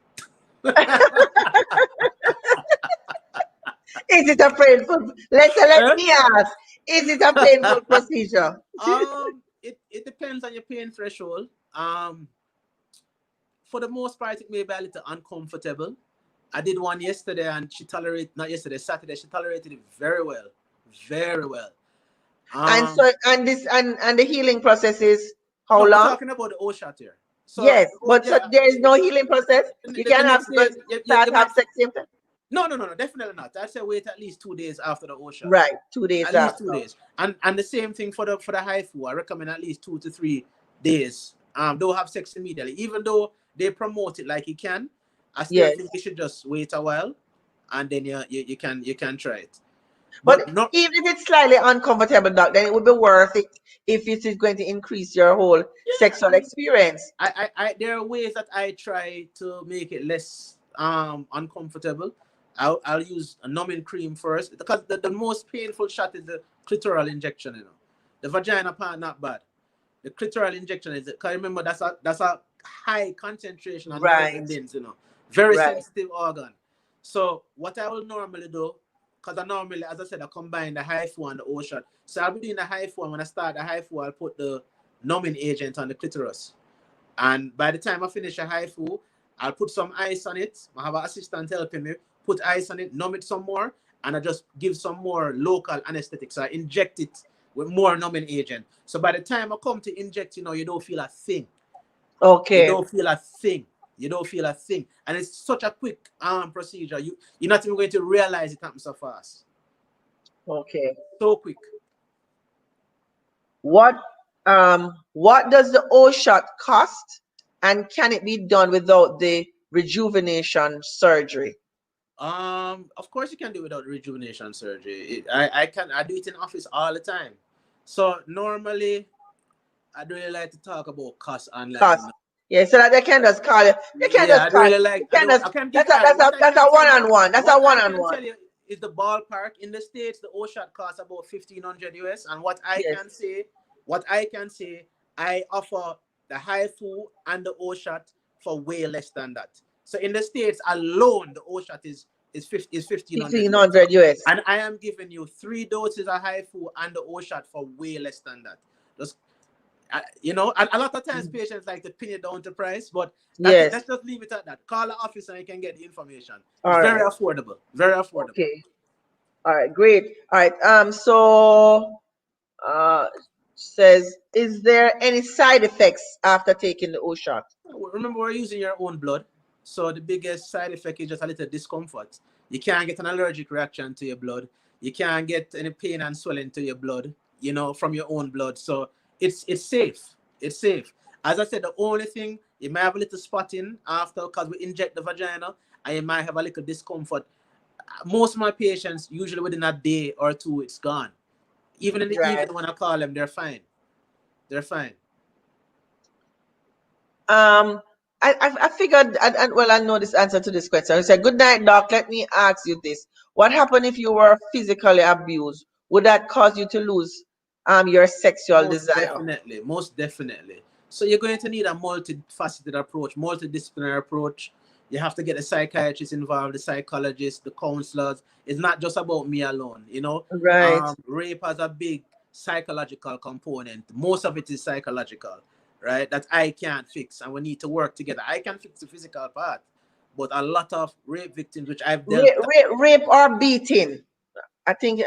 Is it a painful? Let me ask. Is it a painful procedure? It depends on your pain threshold. For the most part, it may be a little uncomfortable. I did one yesterday, and Saturday, she tolerated it very well, very well. And so, and the healing process is how No, we're long? talking about the O-shot here. So, Yes, but so there is no healing process. You the can have next day, start have sex symptoms. No, definitely not. I'd say wait at least 2 days after the O-shot. Right, 2 days at least after. 2 days. And the same thing for the HIFU. I recommend at least 2 to 3 days. Don't have sex immediately. Even though they promote it like you can, I still think you should just wait a while, and then you can try it. But even if it's slightly uncomfortable, doc, then it would be worth it if it is going to increase your whole sexual experience. There are ways that I try to make it less uncomfortable. I'll use a numbing cream first, because the most painful shot is the clitoral injection. You know, the vagina part not bad. The clitoral injection is, because remember that's a high concentration of nerve endings. You know, very sensitive organ. So what I will normally do, because I normally, as I said, I combine the HIFU and the O-shot. So I'll be doing the HIFU, and when I start the HIFU, I'll put the numbing agent on the clitoris. And by the time I finish a HIFU, I'll put some ice on it. I have an assistant helping me. Put ice on it, numb it some more, and I just give some more local anesthetic. So I inject it with more numbing agent. So by the time I come to inject, you don't feel a thing. Okay. You don't feel a thing. You don't feel a thing. And it's such a quick procedure. You're not even going to realize it happens so fast. Okay. So quick. What does the O-shot cost, and can it be done without the rejuvenation surgery? Of course you can do it without rejuvenation surgery. I do it in office all the time. So normally I don't really like to talk about cost and Cost. Yeah, so that they can just call you. They can just call. That's a one-on-one. That's a one-on-one. What I can tell you is the ballpark. In the States, the O-shot costs about $1,500 US. And what I can say, I offer the HIFU and the O-shot for way less than that. So in the States alone, the O-shot is $1,500 US. And I am giving you 3 doses of HIFU and the O-shot for way less than that. Just, a lot of times patients like to pin it down to price, but let's just leave it at that. Call the office and you can get the information. It's very affordable. Very affordable. Okay. All right, great. All right. So says, is there any side effects after taking the O-shot? Remember, we're using your own blood. So the biggest side effect is just a little discomfort. You can't get an allergic reaction to your blood. You can't get any pain and swelling to your blood, you know, from your own blood. So it's safe. It's safe. As I said, the only thing, you might have a little spotting after because we inject the vagina, and you might have a little discomfort. Most of my patients, usually within a day or two, it's gone. Even in the Right. evening when I call them, they're fine. They're fine. I figured, well, I know this answer to this question. I said, "Good night, doc. Let me ask you this: what happened if you were physically abused? Would that cause you to lose your sexual Most desire?" definitely. Most definitely. So you're going to need a multifaceted approach, multidisciplinary approach. You have to get the psychiatrist involved, the psychologist, the counselors. It's not just about me alone, you know. Right. Rape has a big psychological component. Most of it is psychological, right? That I can't fix, and we need to work together. I can fix the physical part, but a lot of rape victims, which I've dealt, Rape or beating. I think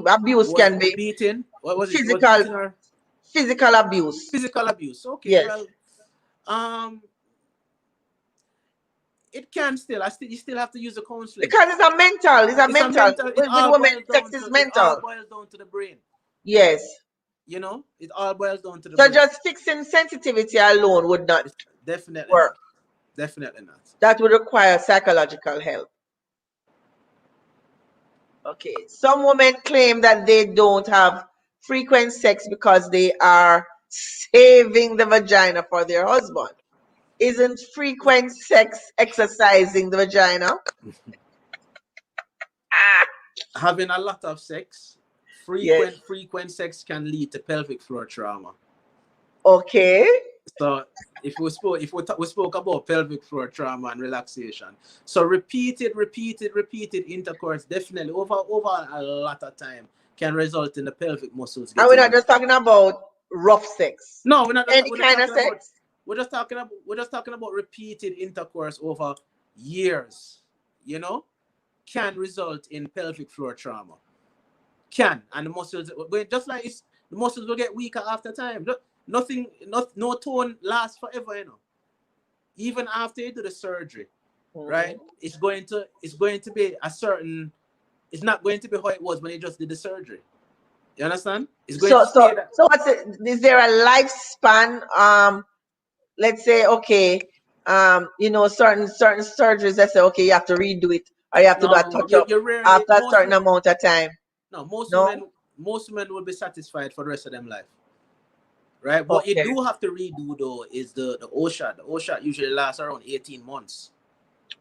abuse was can be beaten. What was it? It was physical beaten or physical abuse. physical abuse. Okay, Yes. well, um, it can still. You still have to use the counseling. Because it's a mental. It's a It's a mental. mental. With women, sex is It all mental. boils down to the brain. Yes. You know, it all boils down to the So brain. just fixing sensitivity alone would not It's definitely work. not. Definitely not. That would require psychological help. Okay. Some women claim that they don't have frequent sex because they are saving the vagina for their husband. Isn't frequent sex exercising the vagina? Having a lot of sex, Yes. frequent sex can lead to pelvic floor trauma. Okay. So we spoke about pelvic floor trauma and relaxation. So repeated intercourse definitely over a lot of time can result in the pelvic muscles And we're getting not weak. just talking about rough sex. No, Any we're not kind of talking about sex. we're just talking about repeated intercourse over years, you know, can result in pelvic floor trauma. Can, and the muscles just like the muscles will get weaker after time. Nothing, no tone lasts forever, you know. Even after you do the surgery, right? It's going to be a certain. It's not going to be how it was when you just did the surgery. You understand? It's going So to stay that. what's it? Is there a lifespan? Let's say, okay, certain surgeries that say, okay, you have to redo it or you have to do a No, touch up you rarely. after a certain amount of time. No, No? most women will be satisfied for the rest of them life, right? What you Okay. do have to redo though is the O shot. The O shot usually lasts around 18 months.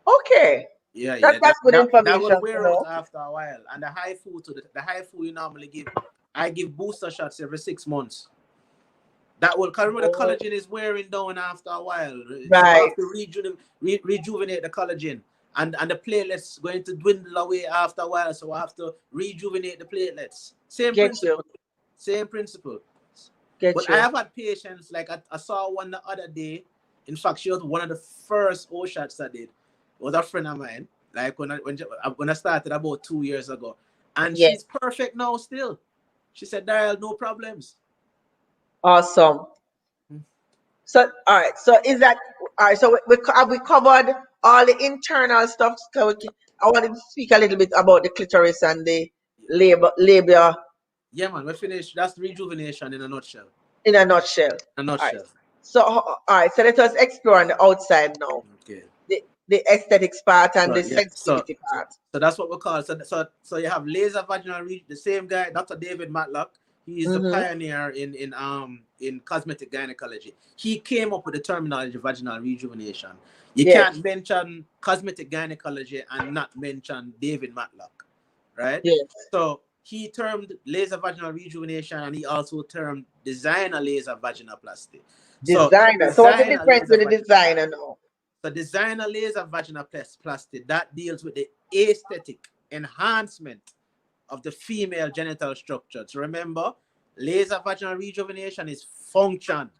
Okay. Yeah, That's good that will information to wear out know. after a while. And the high food the high food you normally give, I give booster shots every 6 months. That will, because the Oh, collagen is wearing down after a while. So we right. have to rejuvenate the collagen. And the platelets going to dwindle away after a while. So we have to rejuvenate the platelets. Same Get you. principle. Same principle. But Get I you. have had patients, like I saw one the other day. In fact, she was one of the first O shots I did. It was a friend of mine. Like when I started about 2 years ago. And Yes. she's perfect now still. She said, Daryl, no problems. Awesome. So, all right. So is that all right? So have we covered all the internal stuff? So I wanted to speak a little bit about the clitoris and the labia Yeah, man, we're finished. That's rejuvenation in a nutshell. in a nutshell. A All right. nutshell. So all right. So let us explore on the outside now. Okay. The aesthetics part and So the yeah. sensitivity part. So that's what we call. So you have laser vaginal the same guy, Dr. David Matlock. He is the Mm-hmm. pioneer in cosmetic gynecology. He came up with the terminology vaginal rejuvenation. You Yes. can't mention cosmetic gynecology and not mention David Matlock, right? Yes. So he termed laser vaginal rejuvenation, and he also termed designer laser vaginoplasty. So Designer. So what's the designer difference laser with the designer now? the designer laser vaginoplasty that deals with the aesthetic enhancement of the female genital structure. So remember, laser vaginal rejuvenation is function.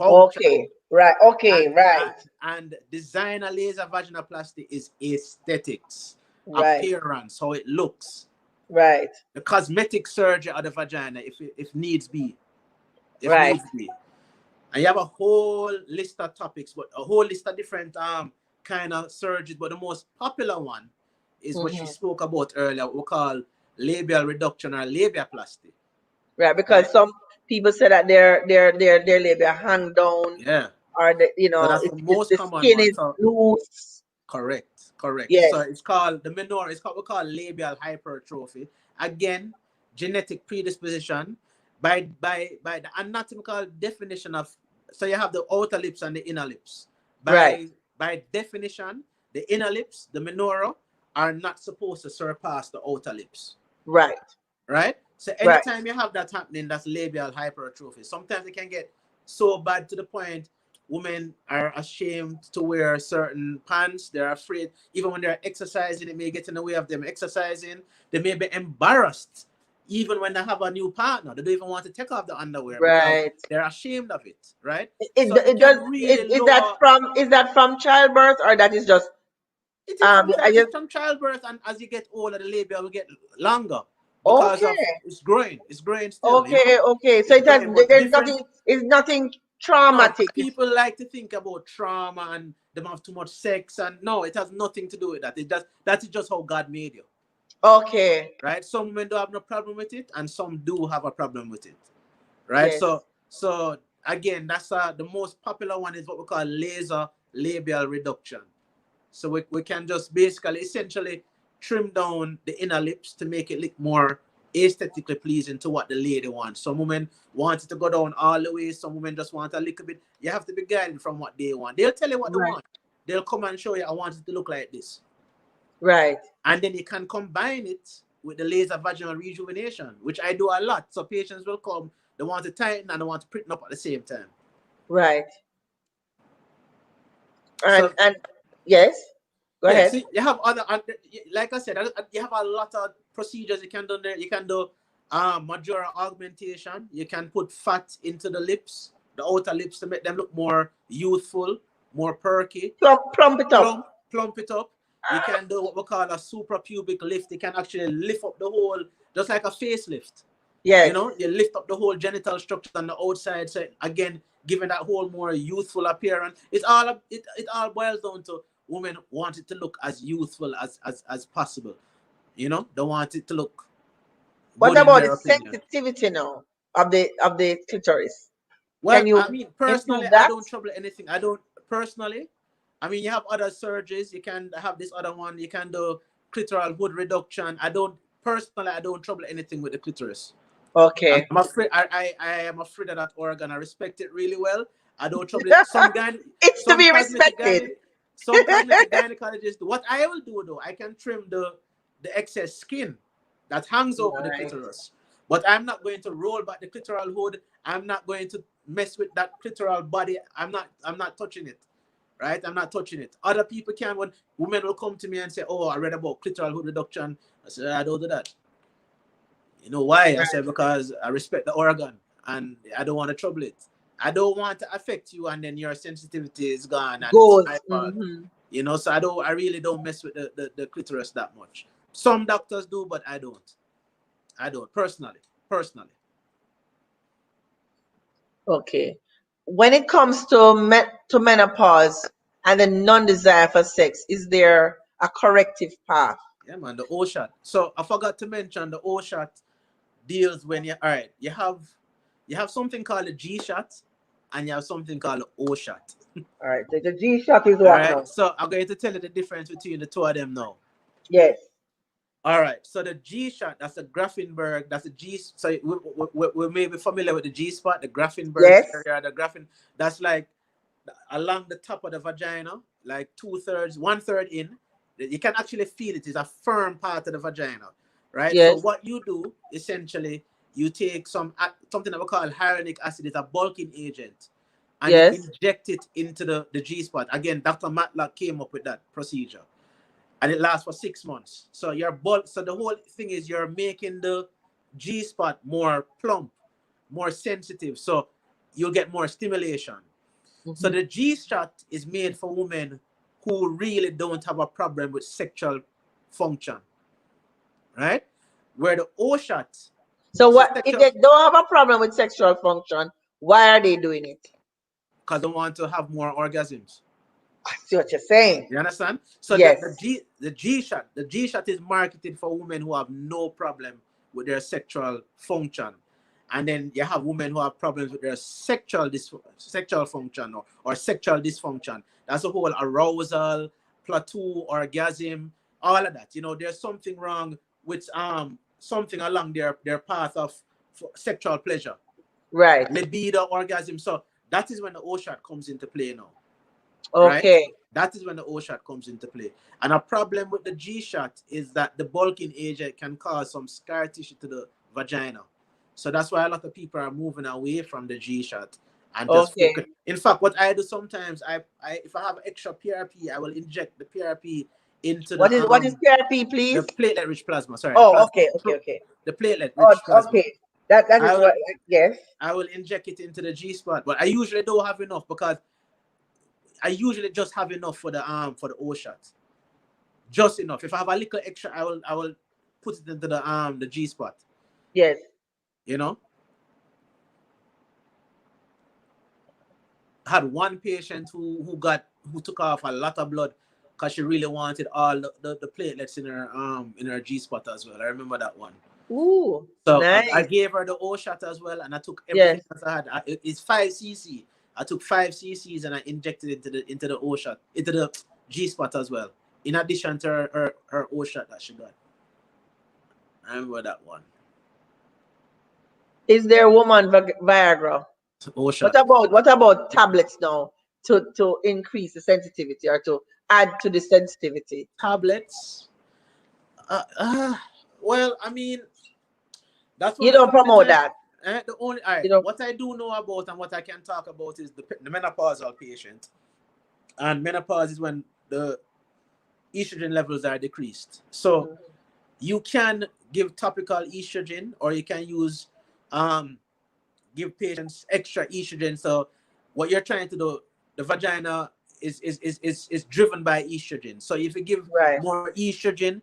Okay. Right. Okay. And, Right. and, and designer laser vaginoplasty is aesthetics, Right. appearance, how it looks. Right. The cosmetic surgery of the vagina, if needs be. If Right. needs be. And you have a whole list of topics, but a whole list of different kind of surgeries. But the most popular one is what she Mm-hmm. spoke about earlier, what we call labial reduction or labiaplasty. Right, because Right? some people say that their labia hang down, Yeah. or So that's the most the common skin one. is So loose. correct, correct. Yes, So it's called the minor. It's what we call labial hypertrophy. Again, genetic predisposition by the anatomical definition of. So you have the outer lips and the inner lips. right, By definition, the inner lips, the minora, are not supposed to surpass the outer lips. right, Right. So right, anytime you have that happening, that's labial hypertrophy. Sometimes it can get so bad to the point women are ashamed to wear certain pants. They're afraid, even when they're exercising, it may get in the way of them exercising. They may be embarrassed, even when they have a new partner. They don't even want to take off the underwear because right. they're ashamed of it. Right. It, So it it does. can really lower. Is that from childbirth, or that is just It is from I just it's from childbirth, and as you get older, the labia will get longer because of okay, it's growing. It's growing still, you know. okay, okay. So It's it has growing, but there's different. nothing. It's nothing No, traumatic. people like to think about trauma and them have too much sex, and no, it has nothing to do with that. That is just how God made you, Okay. right? Some women don't have no problem with it, and some do have a problem with it, right? Yes. So again, that's the most popular one is what we call laser labial reduction. So we can just basically essentially trim down the inner lips to make it look more aesthetically pleasing to what the lady wants. Some women want it to go down all the way. Some women just want a little bit. You have to be guided from what they want. They'll tell you what they Right. want. They'll come and show you, I want it to look like this. Right. And then you can combine it with the laser vaginal rejuvenation, which I do a lot. So patients will come, they want to tighten and they want to print up at the same time. Right. So And yes. Go yeah, ahead. see, you have other, like I said, you have a lot of procedures you can do there. You can do majora augmentation. You can put fat into the lips, the outer lips, to make them look more youthful, more perky. Plump it up. Plump it up. You can do what we call a suprapubic lift. You can actually lift up the whole, just like a facelift. Yes. You know, you lift up the whole genital structure on the outside. So again, giving that whole more youthful appearance. It all boils down to women want it to look as youthful as possible. You know, they want it to look What good in about their the opinion. sensitivity now of the clitoris? Well, Can you I mean, personally, improve I that? don't trouble anything. I don't personally. I mean, you have other surgeries. You can have this other one. You can do clitoral hood reduction. I don't personally. I don't trouble anything with the clitoris. Okay. I'm afraid. I am afraid of that organ. I respect it really well. I don't trouble it. It's to be respected. Some cosmetic gynecologists. What I will do though, I can trim the excess skin that hangs over the Right. clitoris. But I'm not going to roll back the clitoral hood. I'm not going to mess with that clitoral body. I'm not touching it. Right? I'm not touching it. Other people can. When women will come to me and say, "Oh, I read about clitoral hood reduction," I say, "I don't do that." You know why? I said because I respect the organ and I don't want to trouble it. I don't want to affect you, and then your sensitivity is gone, and it's my Goes. fault. You know, so I really don't mess with the clitoris that much. Some doctors do, but I don't. I don't personally. Personally. Okay. When it comes to menopause and the non-desire for sex, is there a corrective path? Yeah, man, the O shot. So I forgot to mention the O shot deals when you all right, you have something called a G shot and you have something called an O shot. All right. The G shot is All what right. now? So I'm going to tell you the difference between the two of them now. Yes. All right. So the G shot, that's a Grafenberg. That's a G. So we may be familiar with the G spot, the Grafenberg Yes. area, the Grafen. That's like along the top of the vagina, like 2/3, 1/3 in. You can actually feel it. It's a firm part of the vagina, right? So Yes. what you do essentially, you take something that we call hyaluronic acid. It's a bulking agent, and you Yes. inject it into the G spot. Again, Dr. Matlock came up with that procedure, and it lasts for 6 months. So so the whole thing is you're making the G spot more plump, more sensitive. So you'll get more stimulation. So the G shot is made for women who really don't have a problem with sexual function, right? Where the O shot, So so what if sexual, they don't have a problem with sexual function? Why are they doing it? because they want to have more orgasms. I see what you're saying. You understand? So Yes. the G shot is marketed for women who have no problem with their sexual function, and then you have women who have problems with their sexual function or sexual dysfunction. That's the whole arousal, plateau, orgasm, all of that. You know, there's something wrong with something along their path of sexual pleasure, Right. libido, orgasm. So that is when the O shot comes into play now, right? Okay. That is when the O shot comes into play. And a problem with the G shot is that the bulking agent can cause some scar tissue to the vagina. So that's why a lot of people are moving away from the G shot and just Okay. focus. In fact, what I do sometimes, I if I have extra PRP, I will inject the PRP into What is therapy, the please? platelet rich plasma. Sorry, the Oh, plasma, okay, okay, okay. the platelet Oh, rich plasma. okay. That I is will what. Yes. I will inject it into the G spot, but I usually don't have enough because I usually just have enough for the O shot. Just enough. If I have a little extra, I will put it into the G spot. Yes. You know? I had one patient who took off a lot of blood because she really wanted all the platelets in her G spot as well. I remember that one. Ooh, So I nice. gave her the O shot as well, and I took everything Yes. that I had. It's 5 cc. I took 5 cc's and I injected it into the O shot, into the G spot as well. In addition to her O shot that she got. I remember that one. Is there woman Viagra? O shot. What about tablets now to increase the sensitivity or to add to the sensitivity? Tablets. Uh, uh, well, I mean, that's You one of don't the only promote time. that. The only all right. You know. What I do know about and what I can talk about is the menopausal patient, and menopause is when the estrogen levels are decreased. So Mhm. you can give topical estrogen, or you can use um give patients extra estrogen. So what you're trying to do, the vagina is driven by estrogen. So if you give Right. more estrogen,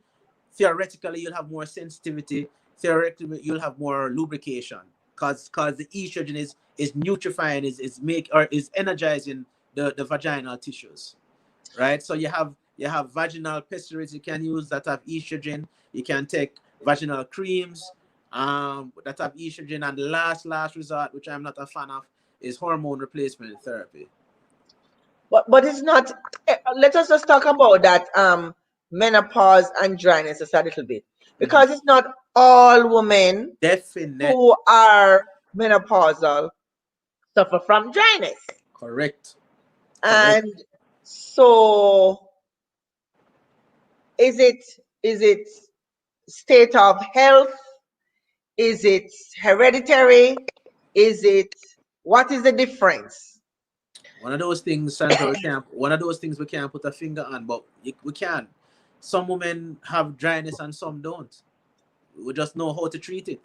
theoretically you'll have more sensitivity. Theoretically you'll have more lubrication because the estrogen is nutrifying, is energizing the vaginal tissues, right? So you have vaginal pessaries you can use that have estrogen. You can take vaginal creams that have estrogen, and the last resort, which I'm not a fan of, is hormone replacement therapy. But it's not. Let us just talk about that menopause and dryness just a little bit, Mhm. because it's not all women Definitely. who are menopausal suffer from dryness. Correct. Correct. And so is it is it state of health? Is it hereditary? Is it what is the difference? One of those things, Sandra, we can't. One of those things we can't put a finger on, but we can. Some women have dryness and some don't. We just know how to treat it.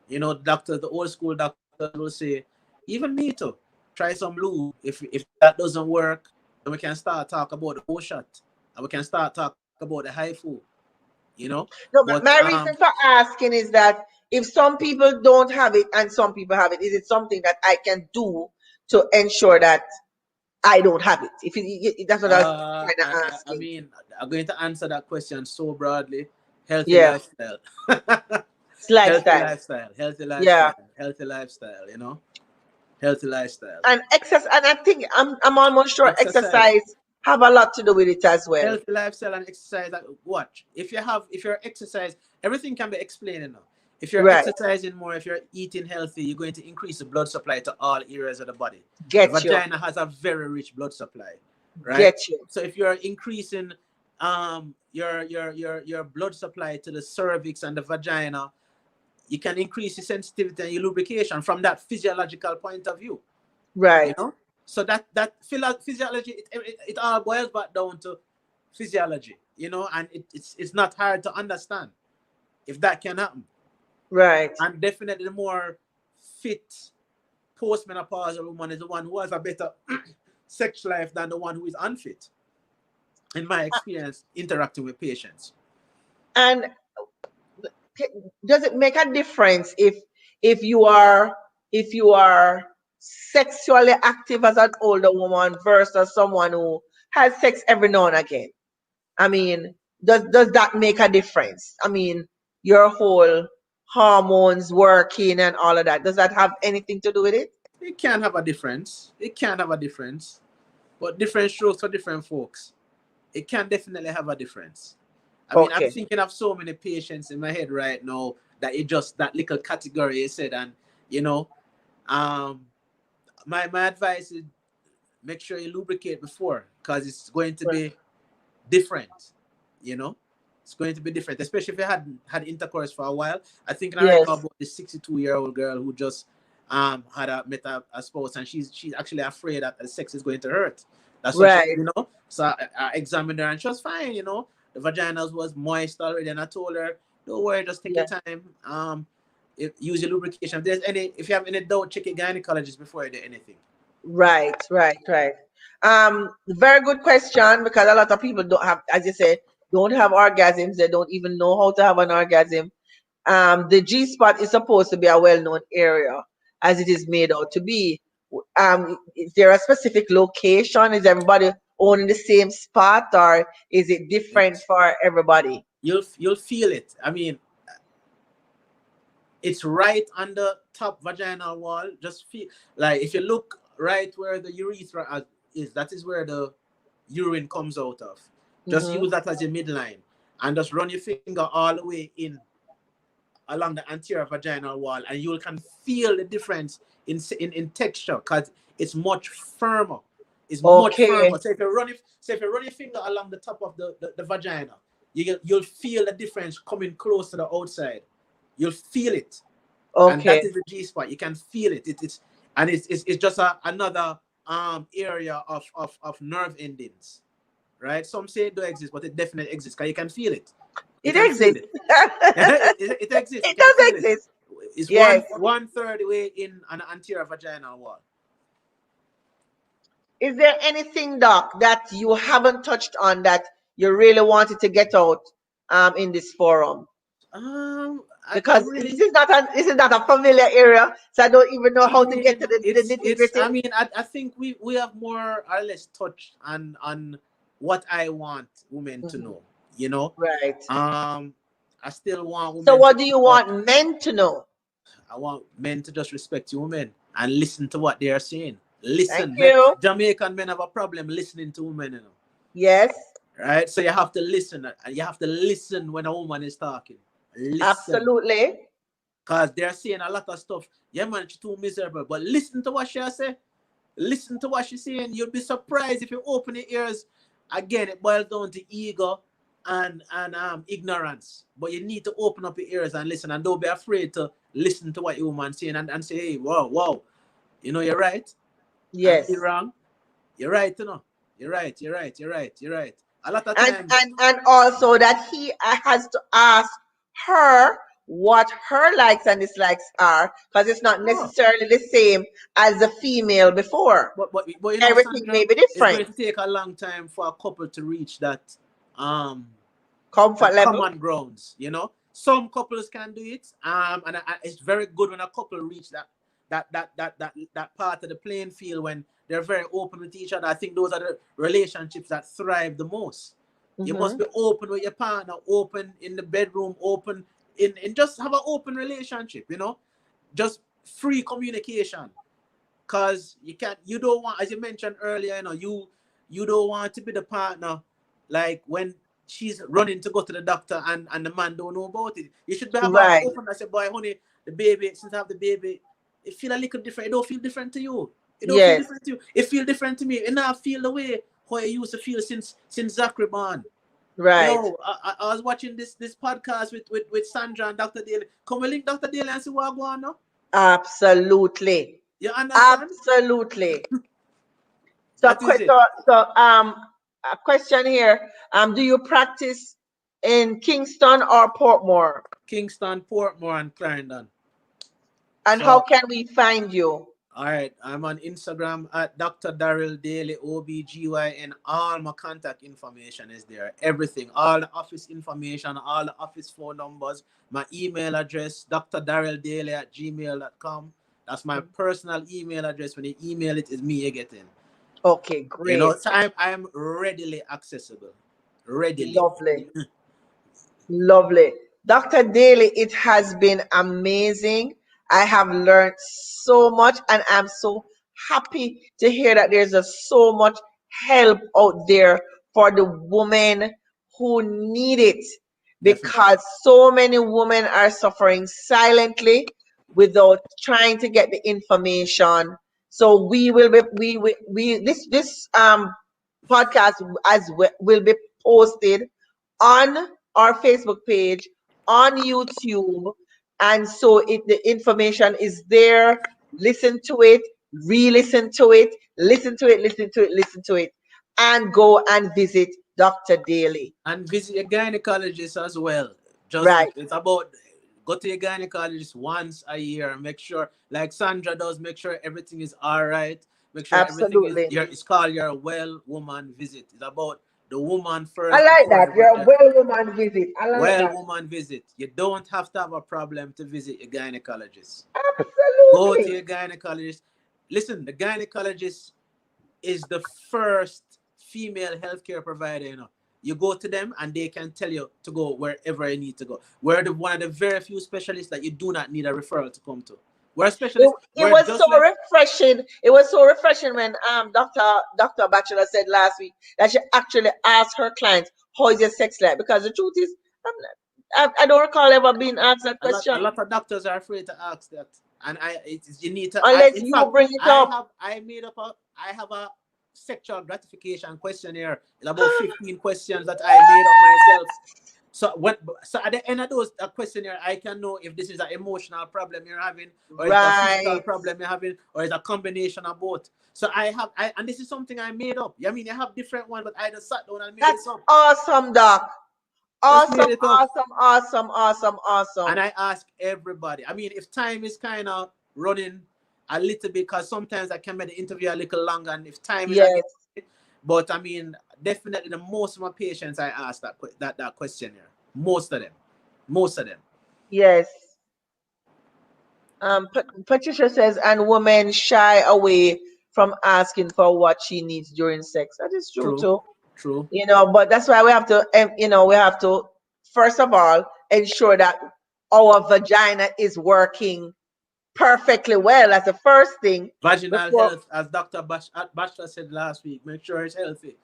You know, doctors, the old school doctors will say, even me too, try some lube. If that doesn't work, then we can start talk about the O shot, and we can start talk about the high food. You know, No, but my reason for asking is that if some people don't have it and some people have it, is it something that I can do to ensure that I don't have it? That's what I was kind of I asking. mean, I'm going to answer that question so broadly. Healthy Yeah, lifestyle, it's lifestyle. healthy Yeah, lifestyle, healthy lifestyle. You know, healthy lifestyle. and and I think I'm almost sure Exercise. exercise have a lot to do with it as well. Healthy lifestyle and exercise. Like, watch, if you're exercise, everything can be explained now. If you're Right. exercising more, if you're eating healthy, you're going to increase the blood supply to all areas of the body. The Get you. vagina has a very rich blood supply, right? Get you. So if you're increasing your blood supply to the cervix and the vagina, you can increase your sensitivity and your lubrication from that physiological point of view. You Right. know, so physiology, it all boils back down to physiology. You know, and it's not hard to understand if that can happen. Right. And definitely the more fit postmenopausal woman is the one who has a better sex life than the one who is unfit, in my experience interacting with patients. And does it make a difference if you are sexually active as an older woman versus someone who has sex every now and again, I mean, does that make a difference? I mean, your whole hormones working and all of that, does that have anything to do with it? It can have a difference. It can have a difference, but different strokes for different folks. It can definitely have a difference. I mean, I'm Okay. thinking of so many patients in my head right now that it just that little category you said, and you know, um, my advice is make sure you lubricate before because it's going to Right. be different. You know, it's going to be different, especially if you hadn't had intercourse for a while. I think right now Yes. about the 62-year-old girl who just had met a spouse, and she's actually afraid that the sex is going to hurt. That's what she, Right. So I examined her and she was fine. The vagina was moist already, and I told her, don't worry, just take your Yeah. time. Use your lubrication. If you have any doubt, check your gynecologist before you do anything. Right. Right. Right. Very good question, because a lot of people don't have, as you say, don't have orgasms. They don't even know how to have an orgasm. The G spot is supposed to be a well-known area, as it is made out to be. Is there a specific location? Is everybody owning the same spot, or is it different It, for everybody? you'll feel it. I mean, it's right on the top vaginal wall. Just feel like if you look right where the urethra is, that is where the urine comes out of. Just Mm-hmm. use that as your midline and just run your finger all the way in along the anterior vaginal wall, and you can feel the difference in texture because it's much firmer. It's much firmer. Okay. So if you run your finger along the top of the vagina, you'll feel the difference coming close to the outside. You'll feel it, and that Okay. is the G spot. You can feel it. It's just another area of nerve endings, right? Some say it don't exist, but it definitely exists because you can feel it. You It can feel exists. it. it exists. You It can does feel it. exist. It's Yes. one third way in an anterior vaginal wall. Is there anything, Doc, that you haven't touched on that you really wanted to get out in this forum? I Because really, this is not a familiar area, so I don't even know I how to get mean, to the nitty it's. gritty. I mean, I think we have more or less touched on what I want women to Mhm. know. You know, Right. um, I still want So women to what do you know about. want men to know? I want men to just respect women and listen to what they are saying. Thank Listen, men, you. Jamaican men have a problem listening to women. Yes, Right? So you have to listen. And you have to listen when a woman is talking. Listen. absolutely. Because they're saying a lot of stuff. Yeah, man, she's too miserable. But listen to what she say. Listen to what she's saying. You'll be surprised if you open your ears. Again, it boils down to ego and ignorance. But you need to open up your ears and listen. And don't be afraid to listen to what your woman's saying and say, hey, wow. You're right. I may be Yes. wrong. You're right, You're right. A lot of and times. and and also that he has to ask her what her likes and dislikes are, because it's not Oh, necessarily the same as the female before. but Everything may Sandra, be it's going different. to take a long time for a couple to reach um Comfort that level. common grounds. Some couples can do it, and it's very good when a couple reach that part of the playing field when they're very open with each other. I think those are the relationships that thrive the most. You must Hmm. be open with your partner, open in the bedroom, open in just have an open relationship. Just free communication. Cause you don't want, as you mentioned earlier, you don't want to be the partner like when she's running to go to the doctor and the man don't know about it. You should have a Right. open. I say, boy, honey, the baby, since I have the baby, it feel a little different. It don't feel different to you. It don't feel Yes. different to you. It feel different to me. And I feel the way how I used to feel since Zachary born. Right. Yo, I was watching this podcast with Sandra and Dr. Daly. Come we link Dr. Daly and see what going on now. Absolutely. You understand? Absolutely. So, That is it. a question here. Do you practice in Kingston or Portmore? Kingston, Portmore, and Clarendon. And how So, can we find you? all right, I'm on Instagram at Dr. Daryl Daly, OBGYN. All my contact information is there. Everything, all the office information, all the office phone numbers, my email address, drdaryldaily at gmail.com. That's my personal email address. When you email it, it's me you get in. Okay, You know, great. so I'm readily accessible. Readily. Lovely. Lovely. Dr. Daly, it has been amazing. I have learned so much, and I'm so happy to hear that there's just so much help out there for the women who need it, Definitely. because so many women are suffering silently without trying to get the information. So this podcast will be posted on our Facebook page, on YouTube, and so the information is there. Listen to it, re-listen to it, listen to it, listen to it, listen to it, and go and visit Dr. Daly. And visit a gynecologist as well. Just Right, it's about go to a gynecologist once a year. Make sure, like Sandra does, make sure everything is all right. Make sure everything is absolutely. it's called your well woman visit. It's about the woman I first like before that. the You're a vagina. well woman visit. I like Well that. woman visit. You don't have to have a problem to visit a gynecologist. Go to Absolutely. your gynecologist. Listen, the gynecologist is the first female healthcare provider. You know, you go to them and they can tell you to go wherever you need to go. We're the one of the very few specialists that you do not need a referral to come to. We're It, specialists. it We're was so just like refreshing. It was so refreshing when Dr. Bachelor said last week that she actually asked her clients, "How is your sex life?" Because the truth is, I don't recall ever being asked that a question lot of doctors are afraid to ask that, and you need to. unless In you fact, bring it up. I have a sexual gratification questionnaire. It's about 15 questions that I made up myself. So at the end of those questionnaire, I can know if this is an emotional problem you're having, or is it a physical Right. problem you're having, or is it a combination of both. So and this is something I made up. I mean, I have different ones, but I just sat down and made That's this up. awesome, Doc. Just made Awesome, it up. awesome, awesome, awesome, And awesome. I ask everybody. I mean, if time is kind of running a little bit, because sometimes I can make the interview a little longer, and if time is again, Yes, but I mean, definitely the most of my patients I ask that questionnaire. Most of them. yes. Patricia says, and women shy away from asking for what she needs during sex. That is true True, too. true. But that's why we have to, we have to, first of all, ensure that our vagina is working perfectly well. That's the first thing Vaginal before. health, as Dr. Bachelor said last week, make sure it's healthy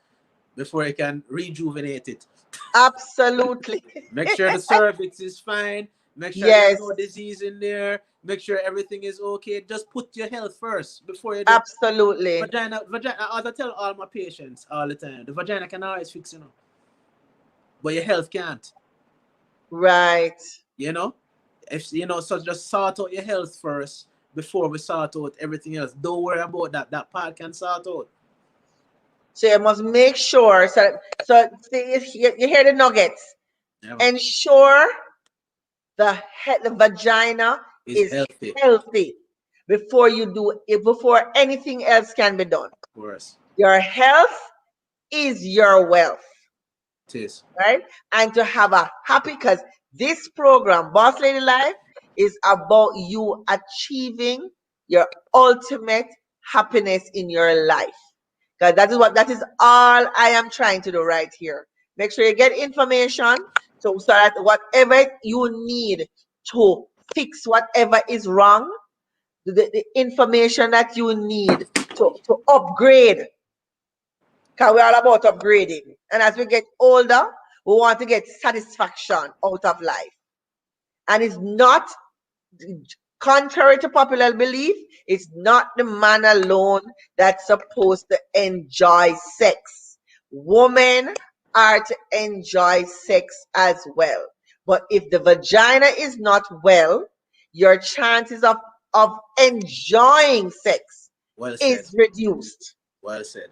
before you can rejuvenate it. Absolutely. Make sure the cervix is fine. Make sure there's Yes, no disease in there. Make sure everything is okay. Just put your health first before you do. absolutely. Vagina. As I tell all my patients all the time, the vagina can always fix, but your health can't. Right. You know, if so just sort out your health first before we sort out everything else. Don't worry about that. That part can sort out. So you must make sure. So see, you hear the nuggets. Yeah, man. Ensure the vagina It's is healthy, of healthy before you do it, before anything else can be done. course. Your health is your wealth, It is. right? And to have a happy, because this program, Boss Lady Life, is about you achieving your ultimate happiness in your life. Because that is all I am trying to do right here. Make sure you get information so that whatever you need to fix whatever is wrong, the information that you need to upgrade, because we're all about upgrading. And as we get older, we want to get satisfaction out of life. And it's not, contrary to popular belief, it's not the man alone that's supposed to enjoy sex. Women are to enjoy sex as well. But if the vagina is not well, your chances of enjoying sex Well said. is reduced. Well said.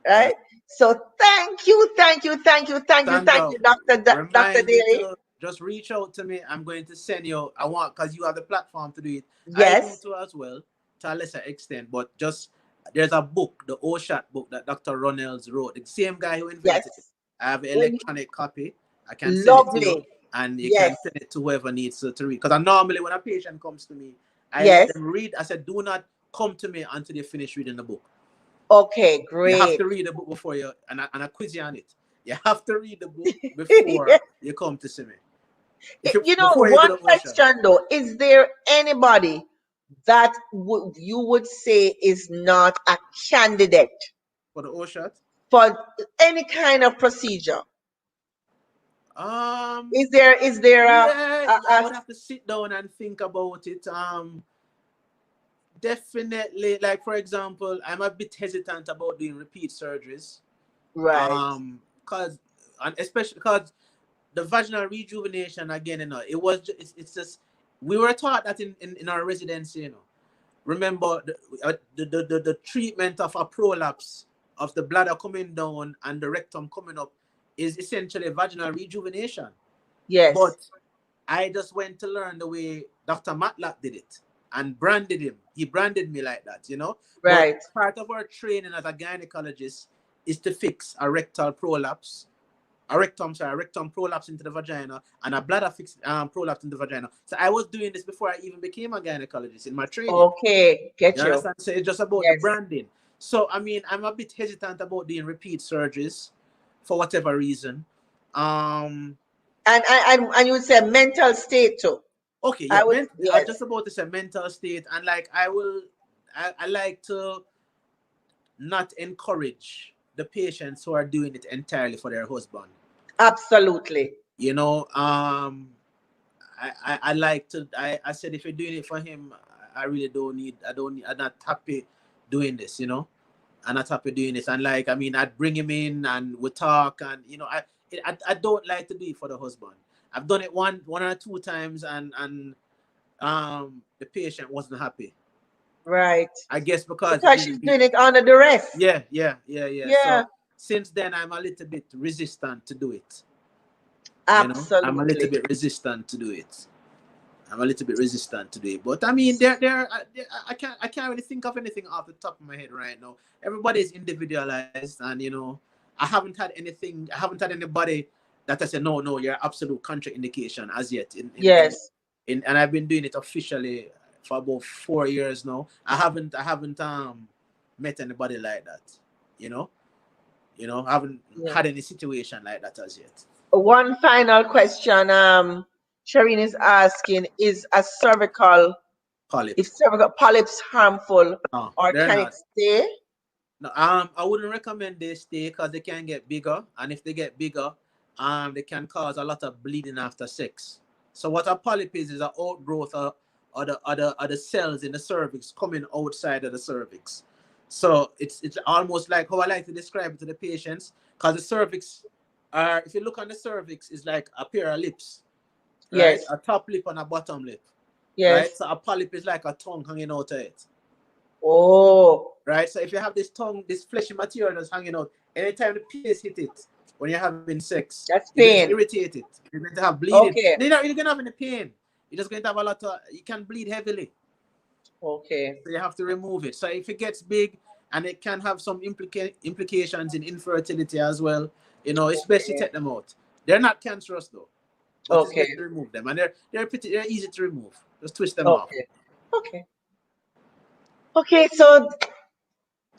Well, Right? So thank you, thank you, thank you, thank you, thank Sandra, you, Dr. remind me Daly. to just reach out to me. I'm going to send you. I want because you have the platform to do it. I do Yes, too as well, to a lesser extent. But just there's a book, the OSHAT book that Dr. Ronells wrote. The same guy who invented it. yes. I have an electronic copy. I can send it to you, Lovely. and you Yes, can send it to whoever needs to read. Because I normally, when a patient comes to me, I let yes. them read. I said, do not come to me until they finish reading the book. Okay, You have great. to read the book before you, and I quiz you on it. You have to read the book before you come to see me. If you You know, before you do one the ocean question though, is there anybody that you would say is not a candidate for the ocean, for any kind of procedure? um, Is there yeah, I a would have to sit down and think about it. Definitely, like for example, I'm a bit hesitant about doing repeat surgeries. right? Cause and especially because the vaginal rejuvenation again, it was it's just we were taught that in our residency, Remember the treatment of a prolapse of the bladder coming down and the rectum coming up is essentially vaginal rejuvenation. Yes, But I just went to learn the way Dr. Matlock did it and branded him. He branded me like that. But right. part of our training as a gynecologist is to fix a rectal prolapse, a rectum prolapse into the vagina, and a bladder fix prolapse into the vagina. So I was doing this before I even became a gynecologist in my training. Okay, get You you. understand? So it's just about the Yes. branding. So I mean, I'm a bit hesitant about doing repeat surgeries for whatever reason. Um, And you would say mental state too. okay, yeah, I would, I yes, just about to say mental state, and like I like to not encourage the patients who are doing it entirely for their husband. absolutely. You know, I like to. I said if you're doing it for him, I really don't need. I don't. I'm not happy doing this. I'm not happy doing this. And like, I mean, I'd bring him in and we talk, and I don't like to do it for the husband. I've done it one or two times, and the patient wasn't happy. Right. I guess because Because she's doing it under duress. yeah. Yeah, So since then, I'm a little bit resistant to do it. I'm a little absolutely. bit resistant to do it. I'm a little bit resistant to do it. But I mean, I can't really think of anything off the top of my head right now. Everybody's individualized, and I haven't had anything. I haven't had anybody that I said no, you're absolute contraindication as yet. Yes. And I've been doing it officially for about 4 years now. I haven't met anybody like that. You know, I haven't Yeah. had any situation like that as yet. One final question. Shireen is asking, is a Polyps. cervical polyps harmful No, or they're can it not. stay? No, I wouldn't recommend they stay because they can get bigger, and if they get bigger, they can cause a lot of bleeding after sex. So what a polyp is an outgrowth of the cells in the cervix coming outside of the cervix. So it's almost like how I like to describe it to the patients, because the cervix if you look on the cervix, is like a pair of lips, right? Yes. A top lip and a bottom lip, right? Yes. So a polyp is like a tongue hanging out of it. Oh, Right? So if you have this tongue, this fleshy material that's hanging out, anytime the penis hit it when you're having sex, that's you're going to pain. irritate it. You're going to have bleeding. Okay. And you're not really going to have any pain. You're just going to have a lot of, you can bleed heavily. Okay. So you have to remove it. So if it gets big, and it can have some implications in infertility as well, it's best to Okay. take them out. They're not cancerous though, but it's Okay. best to remove them. And they're easy to remove. Just twist them off. Okay. Okay. Okay. So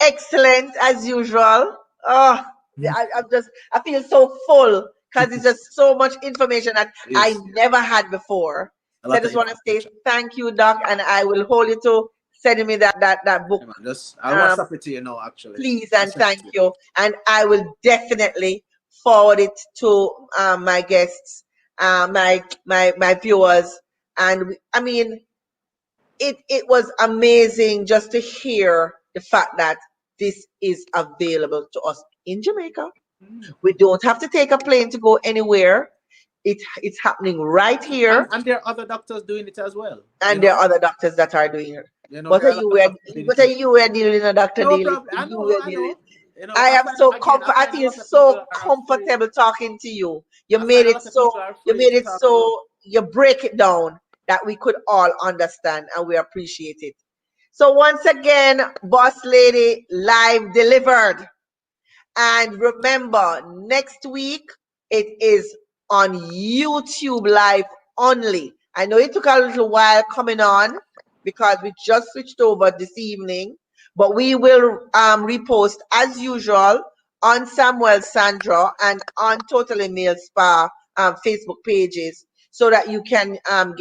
excellent as usual. Oh, I feel so full because it's just so much information that I Yes. never had before. A So I lot of just want to say information. thank you, Doc, and I will hold you to sending me that book, Yeah, man. Just I'll um, WhatsApp it to you now actually. please, I'll and send it thank to you. you. And I will definitely forward it to my guests, my viewers. And I mean, it was amazing just to hear the fact that this is available to us in Jamaica. We don't have to take a plane to go anywhere. It's happening right here, And there are other doctors doing it as well. and there are other doctors that are doing it. But There are are a lot you of were doctors doing it but are too. you were dealing a doctor No dealing? problem. You were I dealing. know. I am so I I find a feel lot of people so are afraid. comfortable talking to you. You I made find a it lot of people so are you afraid made to it talk about. so you break it down that we could all understand, and we appreciate it. So once again, Boss Lady live delivered. And remember, next week it is on YouTube live only. I know it took a little while coming on because we just switched over this evening, But we will repost as usual on Samuel Sandra and on Totally Male Spa Facebook pages, so that you can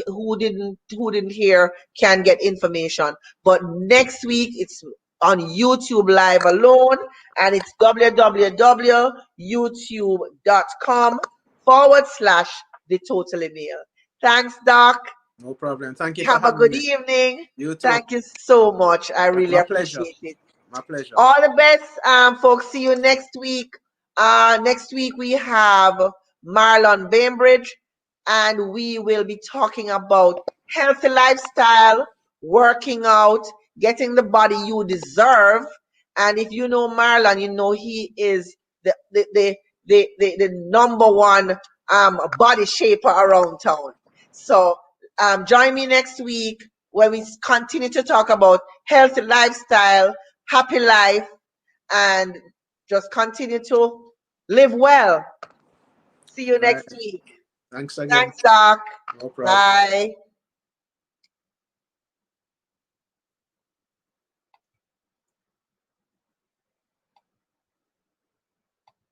who didn't hear can get information. But next week it's on YouTube Live alone, and it's www.youtube.com/the Totally Male. Thanks, Doc. No problem. Thank you for Have a having good me. evening. You too. Thank you so much. I really My pleasure. appreciate it. My pleasure. All the best, folks. See you next week. Next week we have Marlon Bainbridge, and we will be talking about healthy lifestyle, working out, getting the body you deserve. And if you know Marlon, you know he is the number one body shaper around town. So join me next week when we continue to talk about healthy lifestyle, happy life, and just continue to live well. See you Right. next week. Thanks again. Thanks, Doc. No problem. Bye.